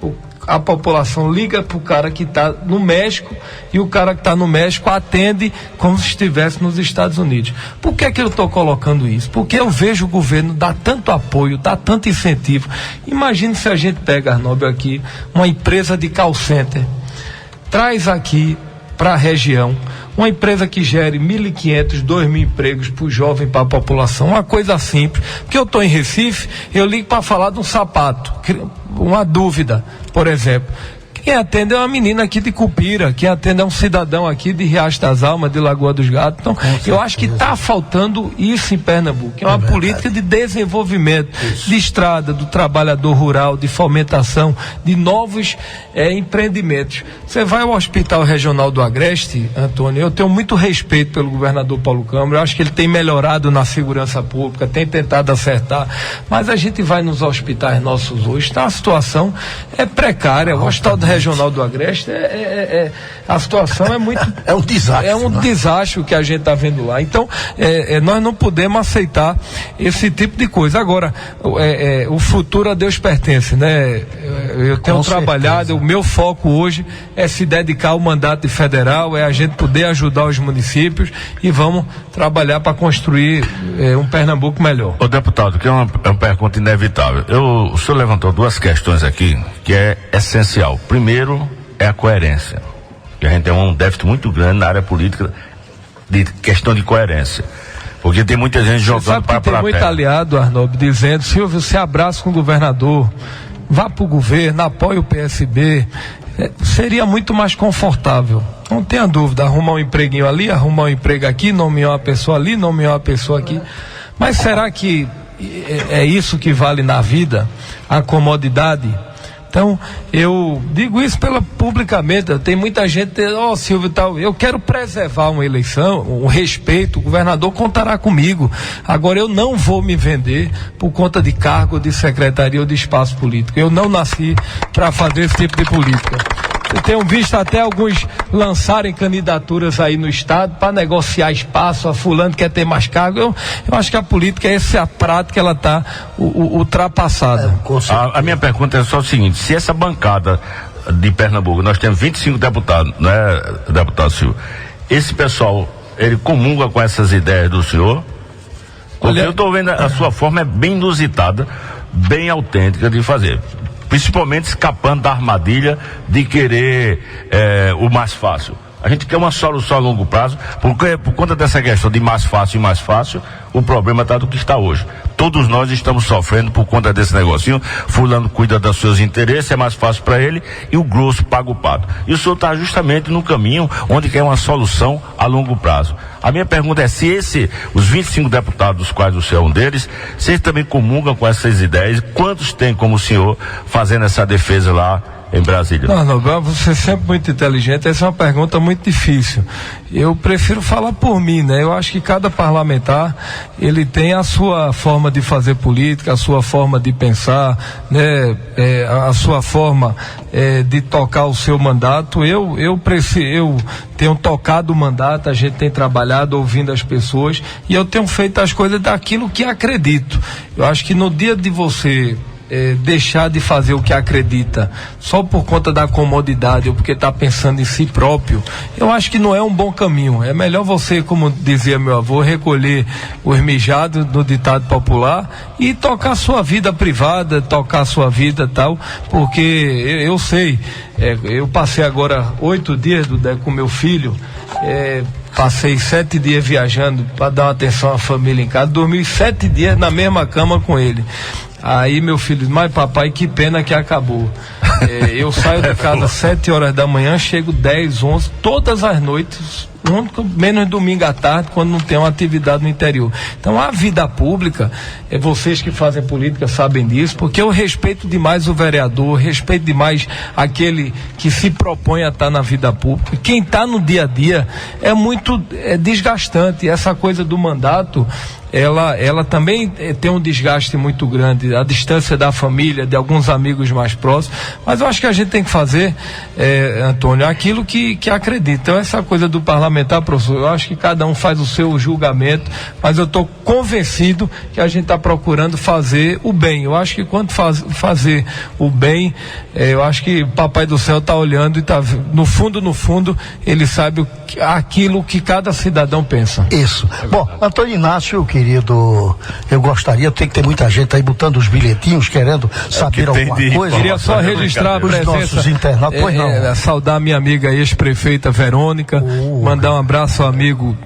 a população liga para o cara que está no México e o cara que está no México atende como se estivesse nos Estados Unidos. Por que eu estou colocando isso? Porque eu vejo o governo dar tanto apoio, dar tanto incentivo. Imagine se a gente pega, Arnaldo, aqui uma empresa de call center, traz aqui para a região uma empresa que gere 1.500, 2.000 empregos para o jovem, para a população, uma coisa simples. Porque eu estou em Recife, eu ligo para falar de um sapato, uma dúvida, por exemplo. Quem atende é uma menina aqui de Cupira, quem atende é um cidadão aqui de Riacho das Almas, de Lagoa dos Gatos. Então, eu acho que está faltando isso em Pernambuco, que é uma política de desenvolvimento, de estrada, do trabalhador rural, de fomentação, de novos empreendimentos. Você vai ao Hospital Regional do Agreste, Antônio, eu tenho muito respeito pelo governador Paulo Câmara, eu acho que ele tem melhorado na segurança pública, tem tentado acertar, mas a gente vai nos hospitais nossos hoje, tá, a situação é precária. O Hospital Regional do Agreste a situação é muito... É um desastre. É um desastre que a gente está vendo lá. Então, nós não podemos aceitar esse tipo de coisa. Agora, o futuro a Deus pertence, né? Eu tenho trabalhado, o meu foco hoje é se dedicar ao mandato de federal, é a gente poder ajudar os municípios e vamos trabalhar para construir um Pernambuco melhor. Ô deputado, que é uma pergunta inevitável. O senhor levantou duas questões aqui que é essencial. Primeiro é a coerência. Que a gente tem um déficit muito grande na área política de questão de coerência. Porque tem muita gente jogando para a plateia. Tem muito aliado, Arnaldo, dizendo: Silvio, se abraça com o governador, vá para o governo, apoie o PSB, seria muito mais confortável. Não tenha dúvida, arrumar um empreguinho ali, arrumar um emprego aqui, nomear uma pessoa ali, nomear uma pessoa aqui. Mas será que é isso que vale na vida? A comodidade? Então, eu digo isso publicamente. Tem muita gente, Silvio, tal, eu quero preservar uma eleição, um respeito, o governador contará comigo. Agora, eu não vou me vender por conta de cargo, de secretaria ou de espaço político. Eu não nasci para fazer esse tipo de política. Eu tenho visto até alguns lançarem candidaturas aí no estado para negociar espaço, a fulano quer ter mais cargo. Eu acho que a política, essa é a prática, ela está ultrapassada. A minha pergunta é só o seguinte: se essa bancada de Pernambuco, nós temos 25 deputados, né, deputado Silvio, esse pessoal, ele comunga com essas ideias do senhor? Porque eu estou vendo a sua forma é bem inusitada, bem autêntica de fazer. Principalmente escapando da armadilha de querer o mais fácil. A gente quer uma solução a longo prazo, porque por conta dessa questão de mais fácil, o problema está do que está hoje. Todos nós estamos sofrendo por conta desse negocinho. Fulano cuida dos seus interesses, é mais fácil para ele, e o grosso paga o pato. E o senhor está justamente no caminho onde quer uma solução a longo prazo. A minha pergunta é se os 25 deputados, dos quais o senhor é um deles, vocês também comungam com essas ideias? Quantos tem como o senhor fazendo essa defesa lá em Brasília? Não, você é sempre muito inteligente. Essa é uma pergunta muito difícil. Eu prefiro falar por mim, né? Eu acho que cada parlamentar, ele tem a sua forma de fazer política, a sua forma de pensar, né? A sua forma de tocar o seu mandato. Eu tenho tocado o mandato, a gente tem trabalhado ouvindo as pessoas e eu tenho feito as coisas daquilo que acredito. Eu acho que no dia de você deixar de fazer o que acredita só por conta da comodidade ou porque está pensando em si próprio, eu acho que não é um bom caminho. É melhor você, como dizia meu avô, recolher os mijados do ditado popular e tocar sua vida privada, tocar sua vida tal, porque eu sei, eu passei agora 8 dias com meu filho, passei 7 dias viajando para dar uma atenção à família em casa, dormi 7 dias na mesma cama com ele. Aí meu filho disse: mas papai, que pena que acabou. Eu saio de casa às 7 horas da manhã, chego 10, 11, todas as noites, menos domingo à tarde, quando não tem uma atividade no interior. Então a vida pública, vocês que fazem política sabem disso, porque eu respeito demais o vereador, respeito demais aquele que se propõe a estar na vida pública. Quem está no dia a dia é muito desgastante. Essa coisa do mandato, ela também tem um desgaste muito grande, a distância da família, de alguns amigos mais próximos, mas eu acho que a gente tem que fazer, Antônio, aquilo que acredita. Então essa coisa do parlamentar, professor, eu acho que cada um faz o seu julgamento, mas eu estou convencido que a gente está procurando fazer o bem. Eu acho que quando fazer o bem, eu acho que o Papai do Céu está olhando e está, no fundo, ele sabe aquilo que cada cidadão pensa. Isso. Bom, Antônio Inácio, querido, eu gostaria, tem que ter muita gente aí botando os bilhetinhos, querendo saber alguma coisa. Queria só registrar a presença, nossos internautas. Pois não. Saudar minha amiga ex-prefeita Verônica, mandar um abraço ao amigo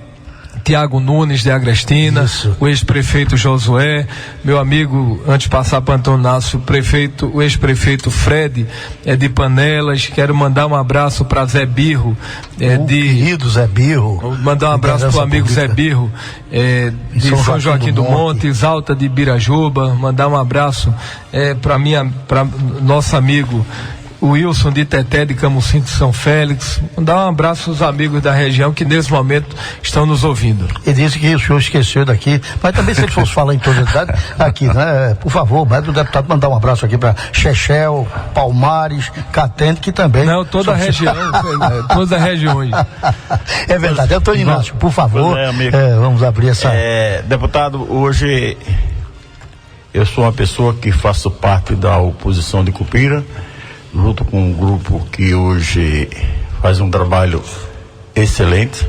Tiago Nunes de Agrestina, Isso. o ex-prefeito Josué, meu amigo, antes de passar para Antônio Nácio, o ex-prefeito Fred de Panelas. Quero mandar um abraço para Zé Birro, querido Zé Birro. Mandar um abraço para o amigo Zé Birro, de São Joaquim do Monte, Exalta de Birajuba. Mandar um abraço para nosso amigo o Wilson de Teté de Camusim de São Félix. Mandar um abraço aos amigos da região que nesse momento estão nos ouvindo. E disse que o senhor esqueceu daqui, mas também se ele fosse falar em toda a cidade, aqui, né? Por favor, mas o deputado mandar um abraço aqui para Chechel, Palmares, Catende, que também. Não, toda a região, todas as regiões. É verdade. Antônio Inácio, por favor, vamos abrir essa. Deputado, hoje eu sou uma pessoa que faço parte da oposição de Cupira, junto com um grupo que hoje faz um trabalho excelente,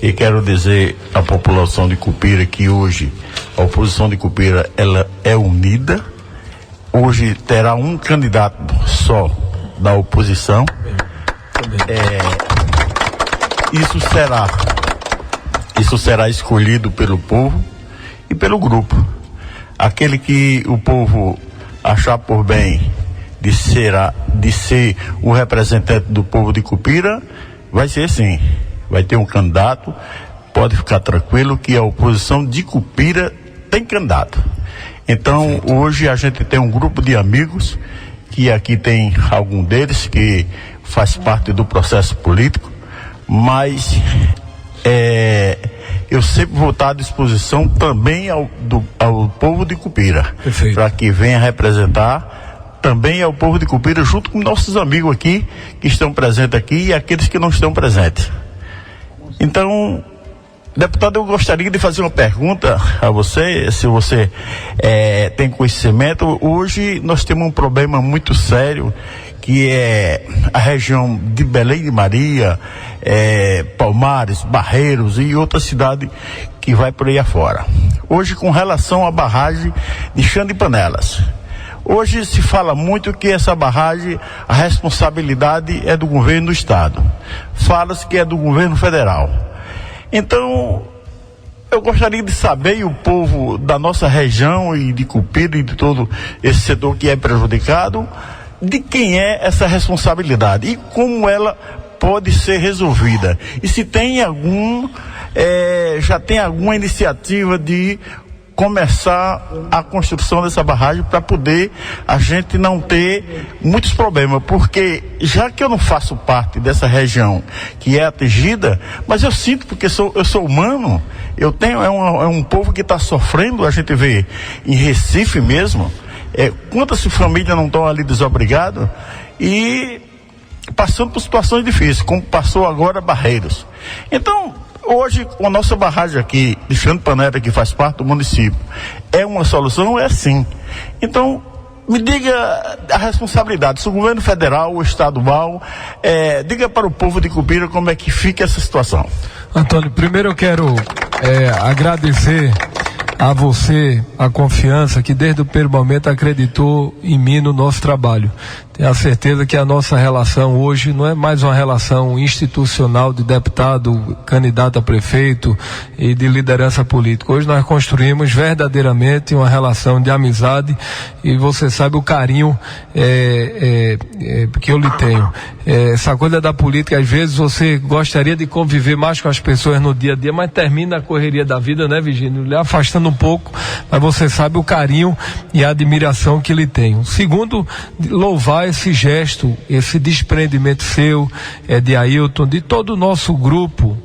e quero dizer à população de Cupira que hoje a oposição de Cupira ela é unida. Hoje terá um candidato só da oposição. Isso será escolhido pelo povo e pelo grupo. Aquele que o povo achar por bem de ser o representante do povo de Cupira, vai ser sim. Vai ter um candidato, pode ficar tranquilo que a oposição de Cupira tem candidato. Então, hoje a gente tem um grupo de amigos, que aqui tem algum deles que faz parte do processo político, mas eu sempre vou estar à disposição também ao povo de Cupira, para que venha representar também ao povo de Cupira, junto com nossos amigos aqui, que estão presentes aqui, e aqueles que não estão presentes. Então, deputado, eu gostaria de fazer uma pergunta a você, se você tem conhecimento. Hoje nós temos um problema muito sério, que é a região de Belém de Maria, Palmares, Barreiros e outra cidade que vai por aí afora. Hoje, com relação à barragem de Xande de Panelas, hoje se fala muito que essa barragem, a responsabilidade é do governo do estado. Fala-se que é do governo federal. Então, eu gostaria de saber, e o povo da nossa região e de Cupira e de todo esse setor que é prejudicado, de quem é essa responsabilidade e como ela pode ser resolvida. E se tem já tem alguma iniciativa de começar a construção dessa barragem para poder a gente não ter muitos problemas, porque já que eu não faço parte dessa região que é atingida, mas eu sinto, porque eu sou humano, eu tenho, é um povo que está sofrendo. A gente vê em Recife mesmo, quantas famílias não estão ali desobrigadas e passando por situações difíceis, como passou agora Barreiros. Então, hoje, com a nossa barragem aqui, de Xande de Panelas, que faz parte do município, é uma solução? É sim. Então, me diga a responsabilidade, se o governo federal ou estadual, diga para o povo de Cupira como é que fica essa situação. Antônio, primeiro eu quero agradecer a você a confiança que desde o primeiro momento acreditou em mim, no nosso trabalho. Tenho a certeza que a nossa relação hoje não é mais uma relação institucional de deputado, candidato a prefeito e de liderança política. Hoje nós construímos verdadeiramente uma relação de amizade, e você sabe o carinho que eu lhe tenho. Essa coisa da política, às vezes você gostaria de conviver mais com as pessoas no dia a dia, mas termina a correria da vida, né, Virgínio? Lhe afastando um pouco, mas você sabe o carinho e a admiração que lhe tenho. Segundo, louvar esse gesto, esse desprendimento seu, de Ailton, de todo o nosso grupo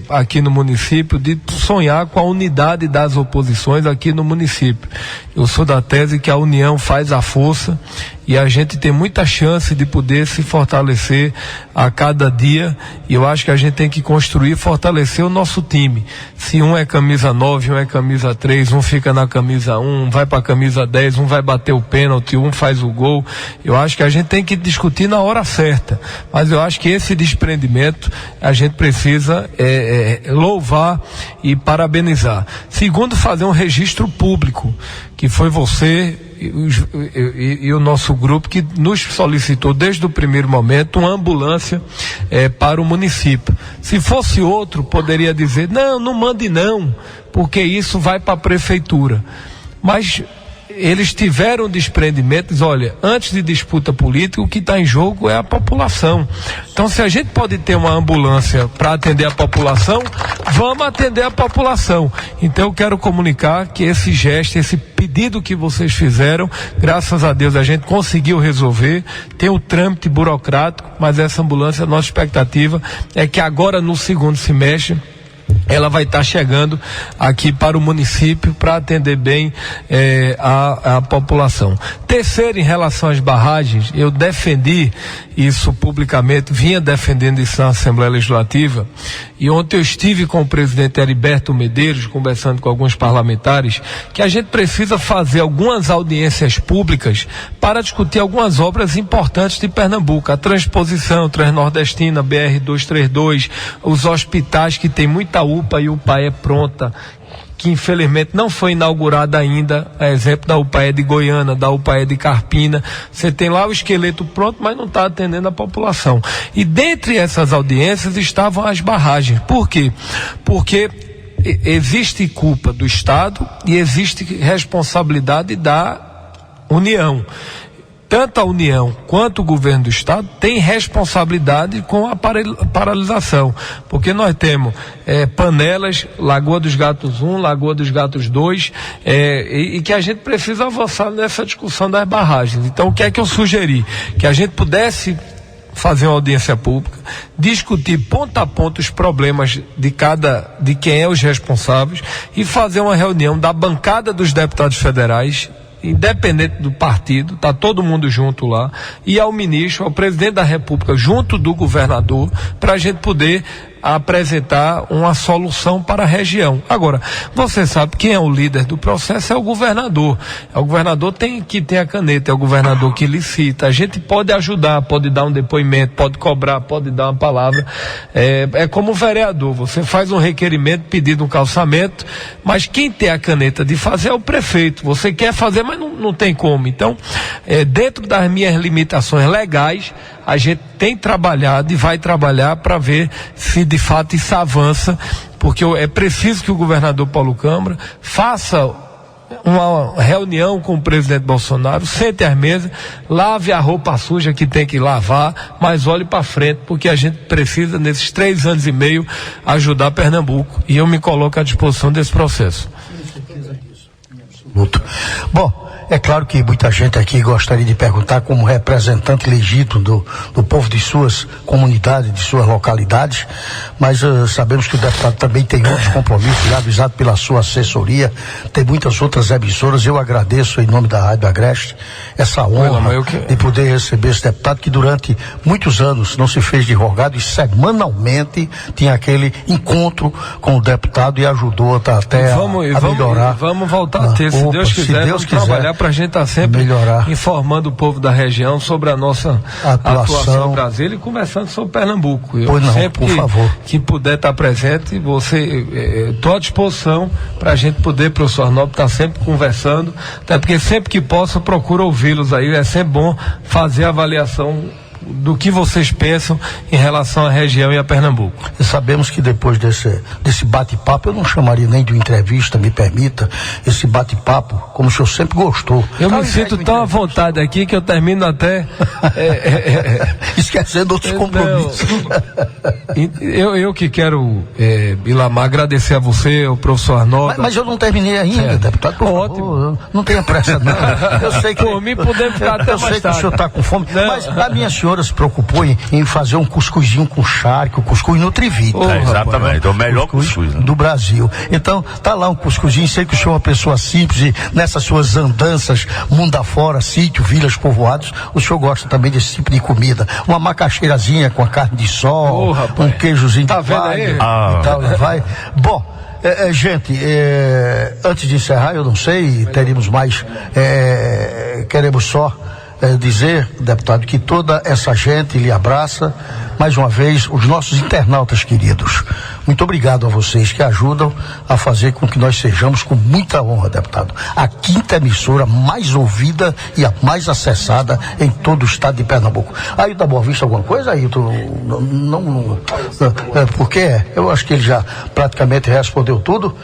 aqui no município, de sonhar com a unidade das oposições aqui no município. Eu sou da tese que a união faz a força, e a gente tem muita chance de poder se fortalecer a cada dia, e eu acho que a gente tem que construir e fortalecer o nosso time. Se um é camisa 9, um é camisa 3, um fica na camisa 1, um vai para a camisa 10, um vai bater o pênalti, um faz o gol. Eu acho que a gente tem que discutir na hora certa, mas eu acho que esse desprendimento a gente precisa louvar e parabenizar. Segundo, fazer um registro público, que foi você e o nosso grupo que nos solicitou desde o primeiro momento uma ambulância para o município. Se fosse outro, poderia dizer, não mande não, porque isso vai para a prefeitura. Mas eles tiveram desprendimentos, olha, antes de disputa política, o que está em jogo é a população. Então, se a gente pode ter uma ambulância para atender a população, vamos atender a população. Então, eu quero comunicar que esse gesto, esse pedido que vocês fizeram, graças a Deus a gente conseguiu resolver, tem o trâmite burocrático, mas essa ambulância, a nossa expectativa é que agora no segundo semestre, ela vai estar chegando aqui para o município para atender bem a população. Terceiro, em relação às barragens, eu defendi isso publicamente, vinha defendendo isso na Assembleia Legislativa, e ontem eu estive com o presidente Heriberto Medeiros, conversando com alguns parlamentares, que a gente precisa fazer algumas audiências públicas para discutir algumas obras importantes de Pernambuco, a transposição Transnordestina, BR-232, os hospitais que tem muita UPA e UPAE pronta, que infelizmente não foi inaugurada ainda, a exemplo da UPAE de Goiânia, da UPAE de Carpina. Você tem lá o esqueleto pronto, mas não está atendendo a população. E dentre essas audiências estavam as barragens. Por quê? Porque existe culpa do Estado e existe responsabilidade da União. Tanto a União quanto o governo do Estado têm responsabilidade com a paralisação, porque nós temos Panelas, Lagoa dos Gatos 1, Lagoa dos Gatos 2, e que a gente precisa avançar nessa discussão das barragens. Então, o que é que eu sugeri? Que a gente pudesse fazer uma audiência pública, discutir ponto a ponto os problemas de quem é os responsáveis e fazer uma reunião da bancada dos deputados federais, independente do partido, tá todo mundo junto lá, e ao ministro, ao presidente da República, junto do governador, para a gente poder apresentar uma solução para a região. Agora, você sabe quem é o líder do processo é o governador. O governador tem que ter a caneta, é o governador que licita. A gente pode ajudar, pode dar um depoimento, pode cobrar, pode dar uma palavra. É como o vereador, você faz um requerimento, pedido um calçamento, mas quem tem a caneta de fazer é o prefeito. Você quer fazer, mas não tem como. Então, dentro das minhas limitações legais, a gente tem trabalhado e vai trabalhar para ver se de fato isso avança, porque é preciso que o governador Paulo Câmara faça uma reunião com o presidente Bolsonaro, sente às mesas, lave a roupa suja que tem que lavar, mas olhe para frente, porque a gente precisa, nesses 3 anos e meio, ajudar Pernambuco, e eu me coloco à disposição desse processo. Bom, é claro que muita gente aqui gostaria de perguntar, como representante legítimo do povo de suas comunidades, de suas localidades, mas sabemos que o deputado também tem outros compromissos, já avisado pela sua assessoria, tem muitas outras emissoras. Eu agradeço em nome da Rádio Agreste essa honra de poder receber esse deputado que durante muitos anos não se fez de rogado e semanalmente tinha aquele encontro com o deputado e ajudou até a melhorar. Vamos voltar a ter, se Deus quiser, vamos trabalhar para a gente estar sempre melhorar, informando o povo da região sobre a nossa atuação em Brasília e conversando sobre Pernambuco. Sempre que puder estar presente, estou à disposição para a gente poder, professor Arnaldo, estar sempre conversando, até porque sempre que posso eu procuro ouvi-los aí, é sempre bom fazer a avaliação do que vocês pensam em relação à região e a Pernambuco. E sabemos que depois desse bate-papo, eu não chamaria nem de entrevista, me permita, esse bate-papo, como o senhor sempre gostou. Eu me sinto tão à vontade aqui que eu termino até esquecendo outros compromissos. Eu que quero, Ilamar, agradecer a você, ao professor Arnaldo. Mas eu não terminei ainda, deputado, por favor, não tenha pressa não. Eu sei que por mim podemos ficar até mais tarde. Eu sei que o senhor está com fome, mas a minha senhora se preocupou em fazer um cuscuzinho com charque, o cuscuz Nutrivita. Exatamente, é o melhor cuscuz, né? Do Brasil. Então, tá lá um cuscuzinho, sei que o senhor é uma pessoa simples e nessas suas andanças mundo afora, sítio, vilas, povoados, o senhor gosta também desse tipo de comida. Uma macaxeirazinha com a carne de sol, um queijozinho de palha e tal, vai. Bom, gente, antes de encerrar, eu não sei, teremos mais, queremos só dizer, deputado, que toda essa gente lhe abraça. Mais uma vez, os nossos internautas queridos, muito obrigado a vocês que ajudam a fazer com que nós sejamos, com muita honra, deputado, a 5ª emissora mais ouvida e a mais acessada em todo o estado de Pernambuco. Aí da Boa Vista alguma coisa, aí porque eu acho que ele já praticamente respondeu tudo.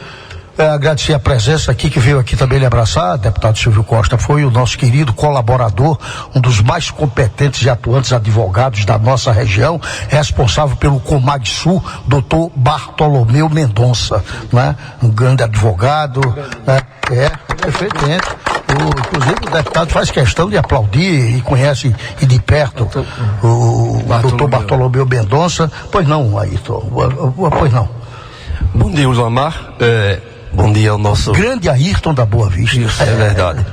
Agradecer a presença aqui, que veio aqui também lhe abraçar, deputado Silvio Costa, foi o nosso querido colaborador, um dos mais competentes e atuantes advogados da nossa região, responsável pelo Comag Sul, doutor Bartolomeu Mendonça, né? Um grande advogado, né? Perfeitamente. Inclusive o deputado faz questão de aplaudir e conhece e de perto o doutor Bartolomeu Mendonça. Pois não, Ayrton, pois não. Bom dia, Osmar. Bom dia ao nosso... Grande Ayrton da Boa Vista. Isso, é verdade.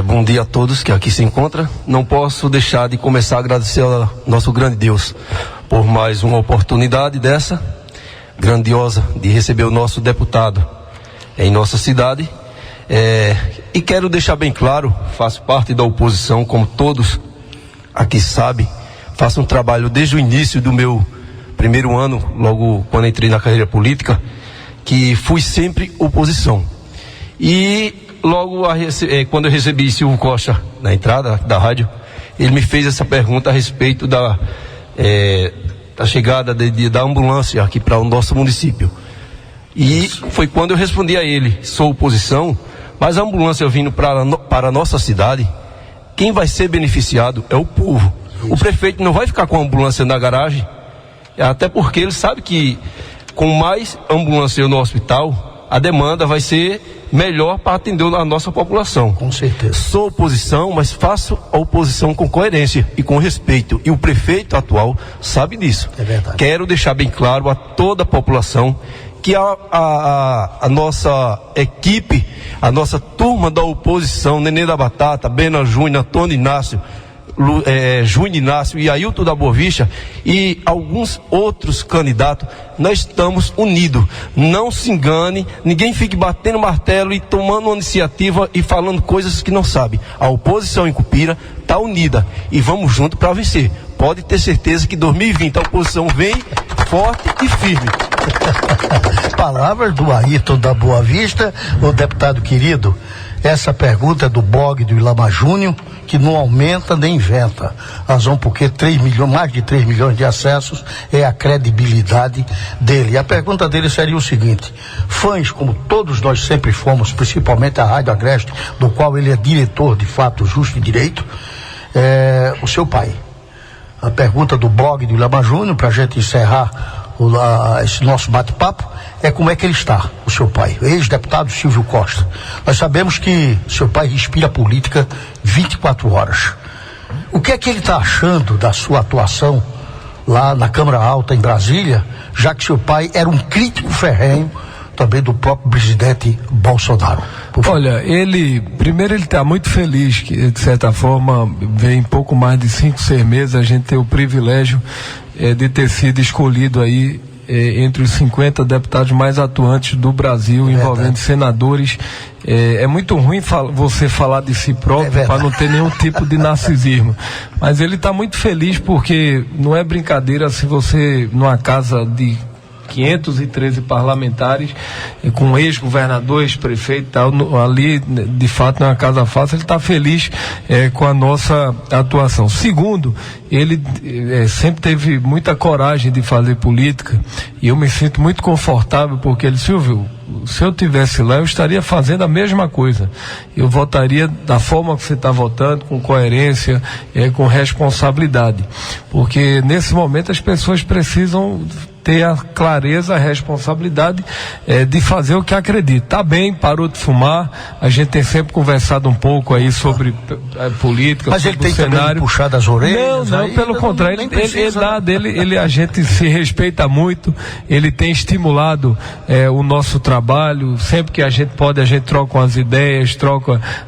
Bom dia a todos que aqui se encontram. Não posso deixar de começar a agradecer ao nosso grande Deus por mais uma oportunidade dessa, grandiosa, de receber o nosso deputado em nossa cidade. E quero deixar bem claro, faço parte da oposição, como todos aqui sabem, faço um trabalho desde o início do meu primeiro ano, logo quando entrei na carreira política, que fui sempre oposição. E logo quando eu recebi Silvio Costa na entrada da rádio, ele me fez essa pergunta a respeito da chegada da ambulância aqui para o nosso município. E foi quando eu respondi a ele: sou oposição, mas a ambulância vindo para a nossa cidade, quem vai ser beneficiado é o povo. O prefeito não vai ficar com a ambulância na garagem, até porque ele sabe que com mais ambulância no hospital, a demanda vai ser melhor para atender a nossa população. Com certeza. Sou oposição, mas faço a oposição com coerência e com respeito. E o prefeito atual sabe disso. É verdade. Quero deixar bem claro a toda a população que a nossa equipe, a nossa turma da oposição, Nenê da Batata, Bena Júnior, Antônio Inácio, Júnior Inácio e Ailton da Boa Vista e alguns outros candidatos, nós estamos unidos. Não se engane, ninguém fique batendo martelo e tomando uma iniciativa e falando coisas que não sabe. A oposição em Cupira está unida e vamos junto para vencer. Pode ter certeza que 2020 a oposição vem forte e firme. Palavras do Ayrton da Boa Vista. O deputado querido, essa pergunta é do blog do Ilama Júnior, que não aumenta nem inventa. Razão porque mais de 3 milhões de acessos é a credibilidade dele. A pergunta dele seria o seguinte: fãs, como todos nós sempre fomos, principalmente a Rádio Agreste, do qual ele é diretor de Fato, Justo e Direito, o seu pai. A pergunta do blog do Ilama Júnior, para a gente encerrar esse nosso bate-papo, é como é que ele está, o seu pai, o ex-deputado Silvio Costa. Nós sabemos que seu pai respira política 24 horas. O que é que ele está achando da sua atuação lá na Câmara Alta em Brasília, já que seu pai era um crítico ferrenho também do próprio presidente Bolsonaro? Olha, primeiro ele está muito feliz que, de certa forma, vem pouco mais de 5, 6 meses a gente ter o privilégio de ter sido escolhido aí entre os 50 deputados mais atuantes do Brasil, envolvendo senadores. É muito ruim você falar de si próprio para não ter nenhum tipo de narcisismo. Mas ele está muito feliz porque não é brincadeira se você, numa casa de 513 parlamentares, com ex-governador, ex-prefeito e tal, ali de fato não é uma casa fácil. Ele está feliz com a nossa atuação. Segundo, ele sempre teve muita coragem de fazer política e eu me sinto muito confortável porque ele: Silvio, se eu tivesse lá, eu estaria fazendo a mesma coisa. Eu votaria da forma que você está votando, com coerência, com responsabilidade. Porque nesse momento as pessoas precisam ter a clareza, a responsabilidade de fazer o que acredita. Tá bem, parou de fumar, a gente tem sempre conversado um pouco aí sobre política, mas sobre ele tem cenário. Também puxar das orelhas? Não, pelo contrário, a gente se respeita muito, ele tem estimulado o nosso trabalho, sempre que a gente pode, a gente troca umas ideias,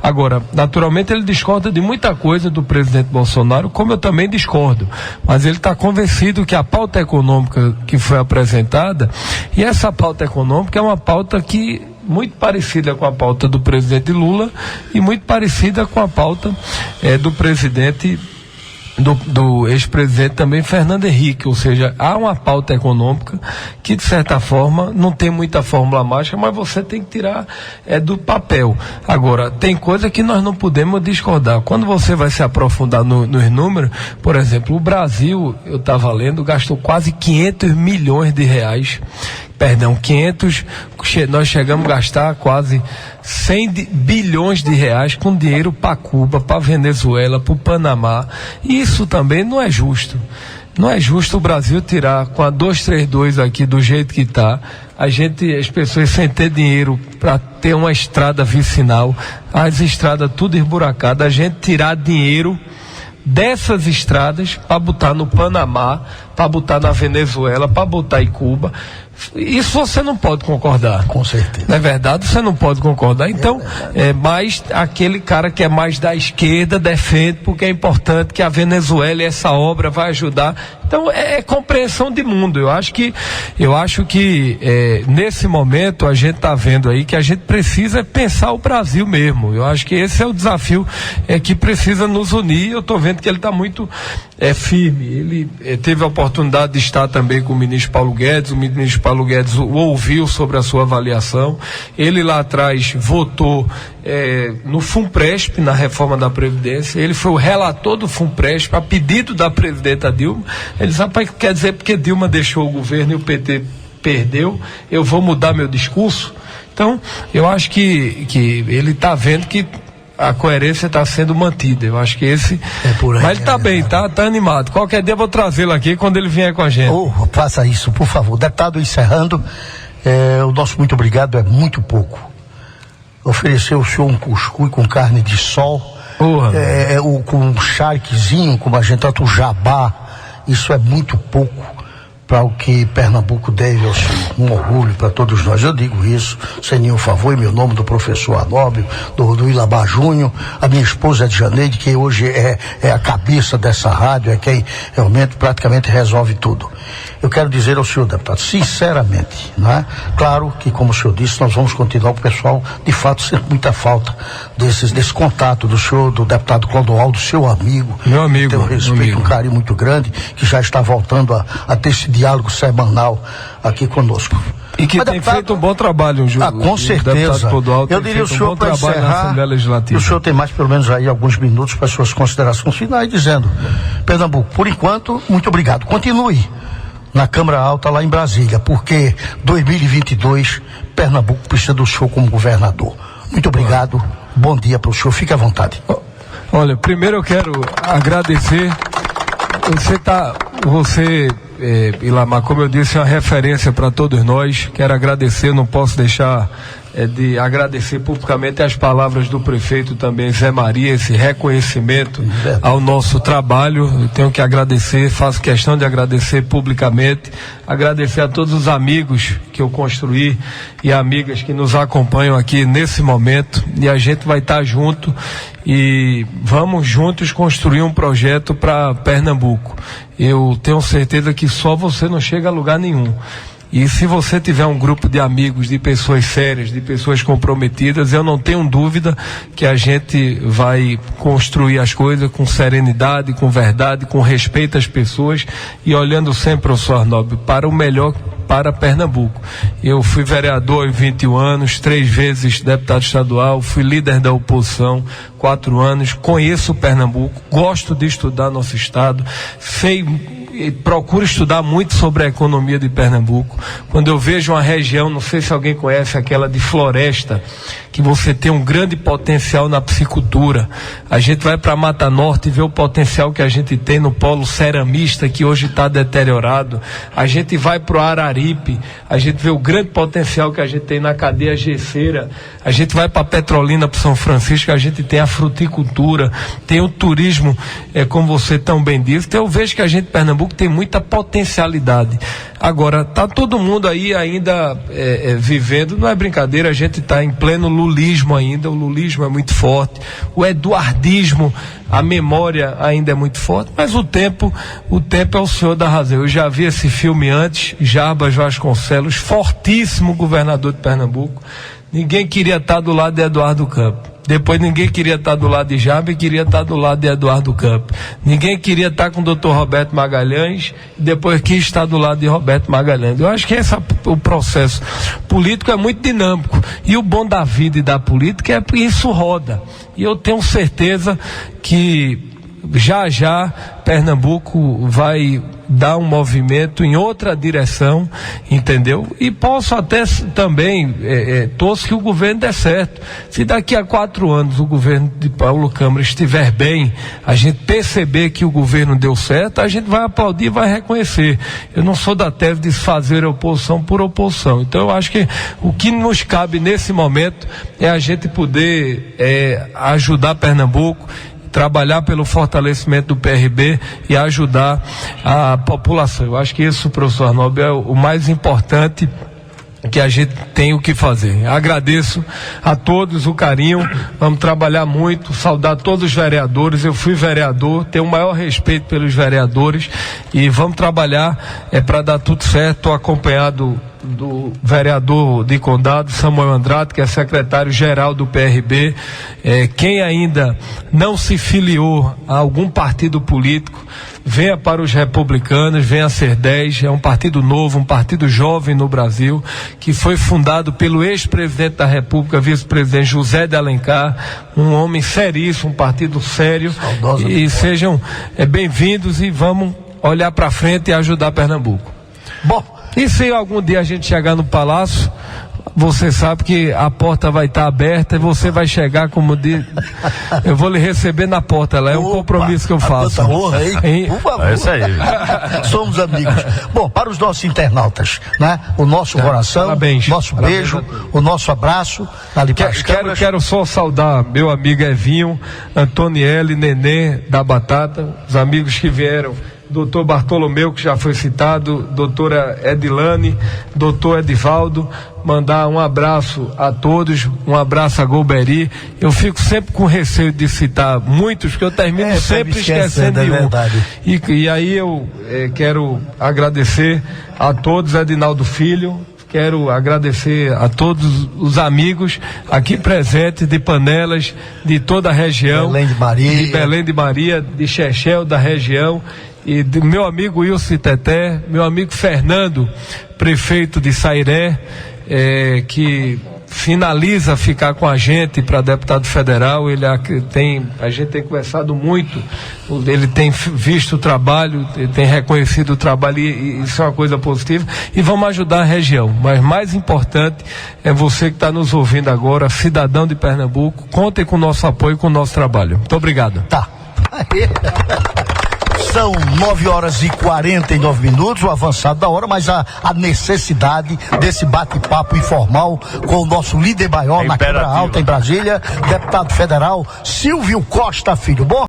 Agora, naturalmente ele discorda de muita coisa do presidente Bolsonaro, como eu também discordo, mas ele está convencido que a pauta econômica que foi apresentada, e essa pauta econômica é uma pauta que muito parecida com a pauta do presidente Lula e muito parecida com a pauta do presidente do ex-presidente também Fernando Henrique, ou seja, há uma pauta econômica que de certa forma não tem muita fórmula mágica, mas você tem que tirar do papel. Agora, tem coisa que nós não podemos discordar. Quando você vai se aprofundar nos números, por exemplo, o Brasil, eu estava lendo, gastou quase 500 milhões de reais, nós chegamos a gastar quase 100 bilhões de reais com dinheiro para Cuba, para Venezuela, para o Panamá. E isso também não é justo. Não é justo o Brasil tirar com a 232 aqui do jeito que está, as pessoas sem ter dinheiro para ter uma estrada vicinal, as estradas tudo esburacadas, a gente tirar dinheiro dessas estradas para botar no Panamá, para botar na Venezuela, para botar em Cuba. Isso você não pode concordar. Com certeza. Não é verdade? Você não pode concordar. Então, mais aquele cara que é mais da esquerda defende porque é importante que a Venezuela e essa obra vai ajudar. Então, é compreensão de mundo. Eu acho que nesse momento a gente está vendo aí que a gente precisa pensar o Brasil mesmo. Eu acho que esse é o desafio que precisa nos unir. Eu estou vendo que ele está muito firme. Ele teve a oportunidade de estar também com o ministro Paulo Guedes. O ministro Paulo Guedes o ouviu sobre a sua avaliação. Ele lá atrás votou no FUNPRESP, na reforma da Previdência. Ele foi o relator do FUNPRESP a pedido da presidenta Dilma. Ele disse, rapaz, quer dizer, porque Dilma deixou o governo e o PT perdeu, eu vou mudar meu discurso? Então, eu acho que ele está vendo que a coerência está sendo mantida. Eu acho que esse... por aí, mas ele está bem, tá animado. Qualquer dia eu vou trazê-lo aqui quando ele vier com a gente. Faça isso, por favor. Deputado, encerrando, o nosso muito obrigado é muito pouco. Ofereceu o senhor um cuscuz com carne de sol, com um charquezinho, como a gente trata o jabá, isso é muito pouco para o que Pernambuco deve ao senhor. Um orgulho para todos nós. Eu digo isso sem nenhum favor, em meu nome, do professor Anóbio, do Ilabá Júnior, a minha esposa é de Janeide, que hoje é a cabeça dessa rádio, é quem realmente praticamente resolve tudo. Eu quero dizer ao senhor, deputado, sinceramente, né? Claro que, como o senhor disse, nós vamos continuar, o pessoal, de fato, sente muita falta desse contato do senhor, do deputado Clodoaldo, seu amigo. Meu amigo. Tenho um respeito, um carinho muito grande, que já está voltando a ter esse diálogo semanal aqui conosco. E que tem feito um bom trabalho, com certeza. Eu diria o senhor, para encerrar, o senhor tem mais pelo menos aí alguns minutos para suas considerações finais, dizendo, Pernambuco, por enquanto, muito obrigado. Continue na Câmara Alta lá em Brasília, porque 2022 Pernambuco precisa do senhor como governador. Muito obrigado, bom dia para o senhor, fique à vontade. Olha, primeiro eu quero agradecer, Ilamar, como eu disse, é uma referência para todos nós. Quero agradecer, não posso deixar de agradecer publicamente as palavras do prefeito também, Zé Maria, esse reconhecimento ao nosso trabalho. Eu tenho que agradecer, faço questão de agradecer publicamente, agradecer a todos os amigos que eu construí e amigas que nos acompanham aqui nesse momento, e a gente vai estar junto e vamos juntos construir um projeto para Pernambuco. Eu tenho certeza que só você não chega a lugar nenhum. E se você tiver um grupo de amigos, de pessoas sérias, de pessoas comprometidas, eu não tenho dúvida que a gente vai construir as coisas com serenidade, com verdade, com respeito às pessoas e olhando sempre, professor Arnóbio, para o melhor para Pernambuco. Eu fui vereador em 21 anos, 3 vezes deputado estadual, fui líder da oposição, 4 anos, conheço Pernambuco, gosto de estudar nosso estado, procuro estudar muito sobre a economia de Pernambuco. Quando eu vejo uma região, não sei se alguém conhece aquela de Floresta, que você tem um grande potencial na piscicultura. A gente vai para Mata Norte e vê o potencial que a gente tem no polo ceramista, que hoje está deteriorado. A gente vai para o Araripe, a gente vê o grande potencial que a gente tem na cadeia gesseira. A gente vai para Petrolina, para São Francisco, a gente tem a fruticultura, tem o turismo, como você tão bem disse. Então eu vejo que a gente, Pernambuco, tem muita potencialidade. Agora, está todo mundo aí ainda vivendo, não é brincadeira, a gente está em pleno lulismo ainda, o lulismo é muito forte, o eduardismo, a memória ainda é muito forte, mas o tempo é o senhor da razão. Eu já vi esse filme antes, Jarbas Vasconcelos, fortíssimo governador de Pernambuco, Ninguém queria estar do lado de Eduardo Campos. Depois ninguém queria estar do lado de Jabes e queria estar do lado de Eduardo Campos. Ninguém queria estar com o Dr. Roberto Magalhães e depois quis estar do lado de Roberto Magalhães. Eu acho que o processo político é muito dinâmico. E o bom da vida e da política é que isso roda. E eu tenho certeza que já Pernambuco vai dar um movimento em outra direção, entendeu? E posso até também torço que o governo dê certo. Se daqui a 4 anos o governo de Paulo Câmara estiver bem, a gente perceber que o governo deu certo, a gente vai aplaudir e vai reconhecer. Eu não sou da tese de fazer oposição por oposição. Então eu acho que o que nos cabe nesse momento é a gente poder ajudar Pernambuco, trabalhar pelo fortalecimento do PRB e ajudar a população. Eu acho que isso, professor Arnaldo, é o mais importante que a gente tem o que fazer. Agradeço a todos o carinho, vamos trabalhar muito, saudar todos os vereadores. Eu fui vereador, tenho o maior respeito pelos vereadores e vamos trabalhar para dar tudo certo. Estou acompanhado do vereador de Condado, Samuel Andrade, que é secretário-geral do PRB. Quem ainda não se filiou a algum partido político, venha para os republicanos, venha ser 10, é um partido novo, um partido jovem no Brasil, que foi fundado pelo ex-presidente da República, vice-presidente José de Alencar, um homem seríssimo, um partido sério. Saudosa, e sejam bem-vindos e vamos olhar para frente e ajudar Pernambuco. Bom, e se algum dia a gente chegar no Palácio, você sabe que a porta vai estar aberta e você vai chegar, como diz, eu vou lhe receber na porta lá, é um compromisso que eu faço. Honra, hein? Por favor. É isso aí. Somos amigos. Bom, para os nossos internautas, né? O nosso coração, parabéns, nosso beijo, o nosso abraço. Ali quero só saudar meu amigo Evinho, Antoniele, Nenê da Batata, os amigos que vieram. Doutor Bartolomeu, que já foi citado, doutora Edilane, doutor Edivaldo, mandar um abraço a todos, um abraço a Golbery. Eu fico sempre com receio de citar muitos, porque eu termino sempre esquecendo de um. E aí eu quero agradecer a todos, Edinaldo Filho, quero agradecer a todos os amigos aqui presentes de Panelas, de toda a região, de Belém de Maria, de Chechel, da região, e do meu amigo Wilson Teté, meu amigo Fernando, prefeito de Sairé, finaliza ficar com a gente para deputado federal. A gente tem conversado muito, ele tem visto o trabalho, ele tem reconhecido o trabalho e isso é uma coisa positiva e vamos ajudar a região, mas mais importante é você que está nos ouvindo agora, cidadão de Pernambuco, contem com o nosso apoio, com o nosso trabalho. Muito obrigado. Tá. São 9h49, o avançado da hora, mas a necessidade desse bate-papo informal com o nosso líder maior na Câmara Alta em Brasília, deputado federal Silvio Costa Filho. Bom.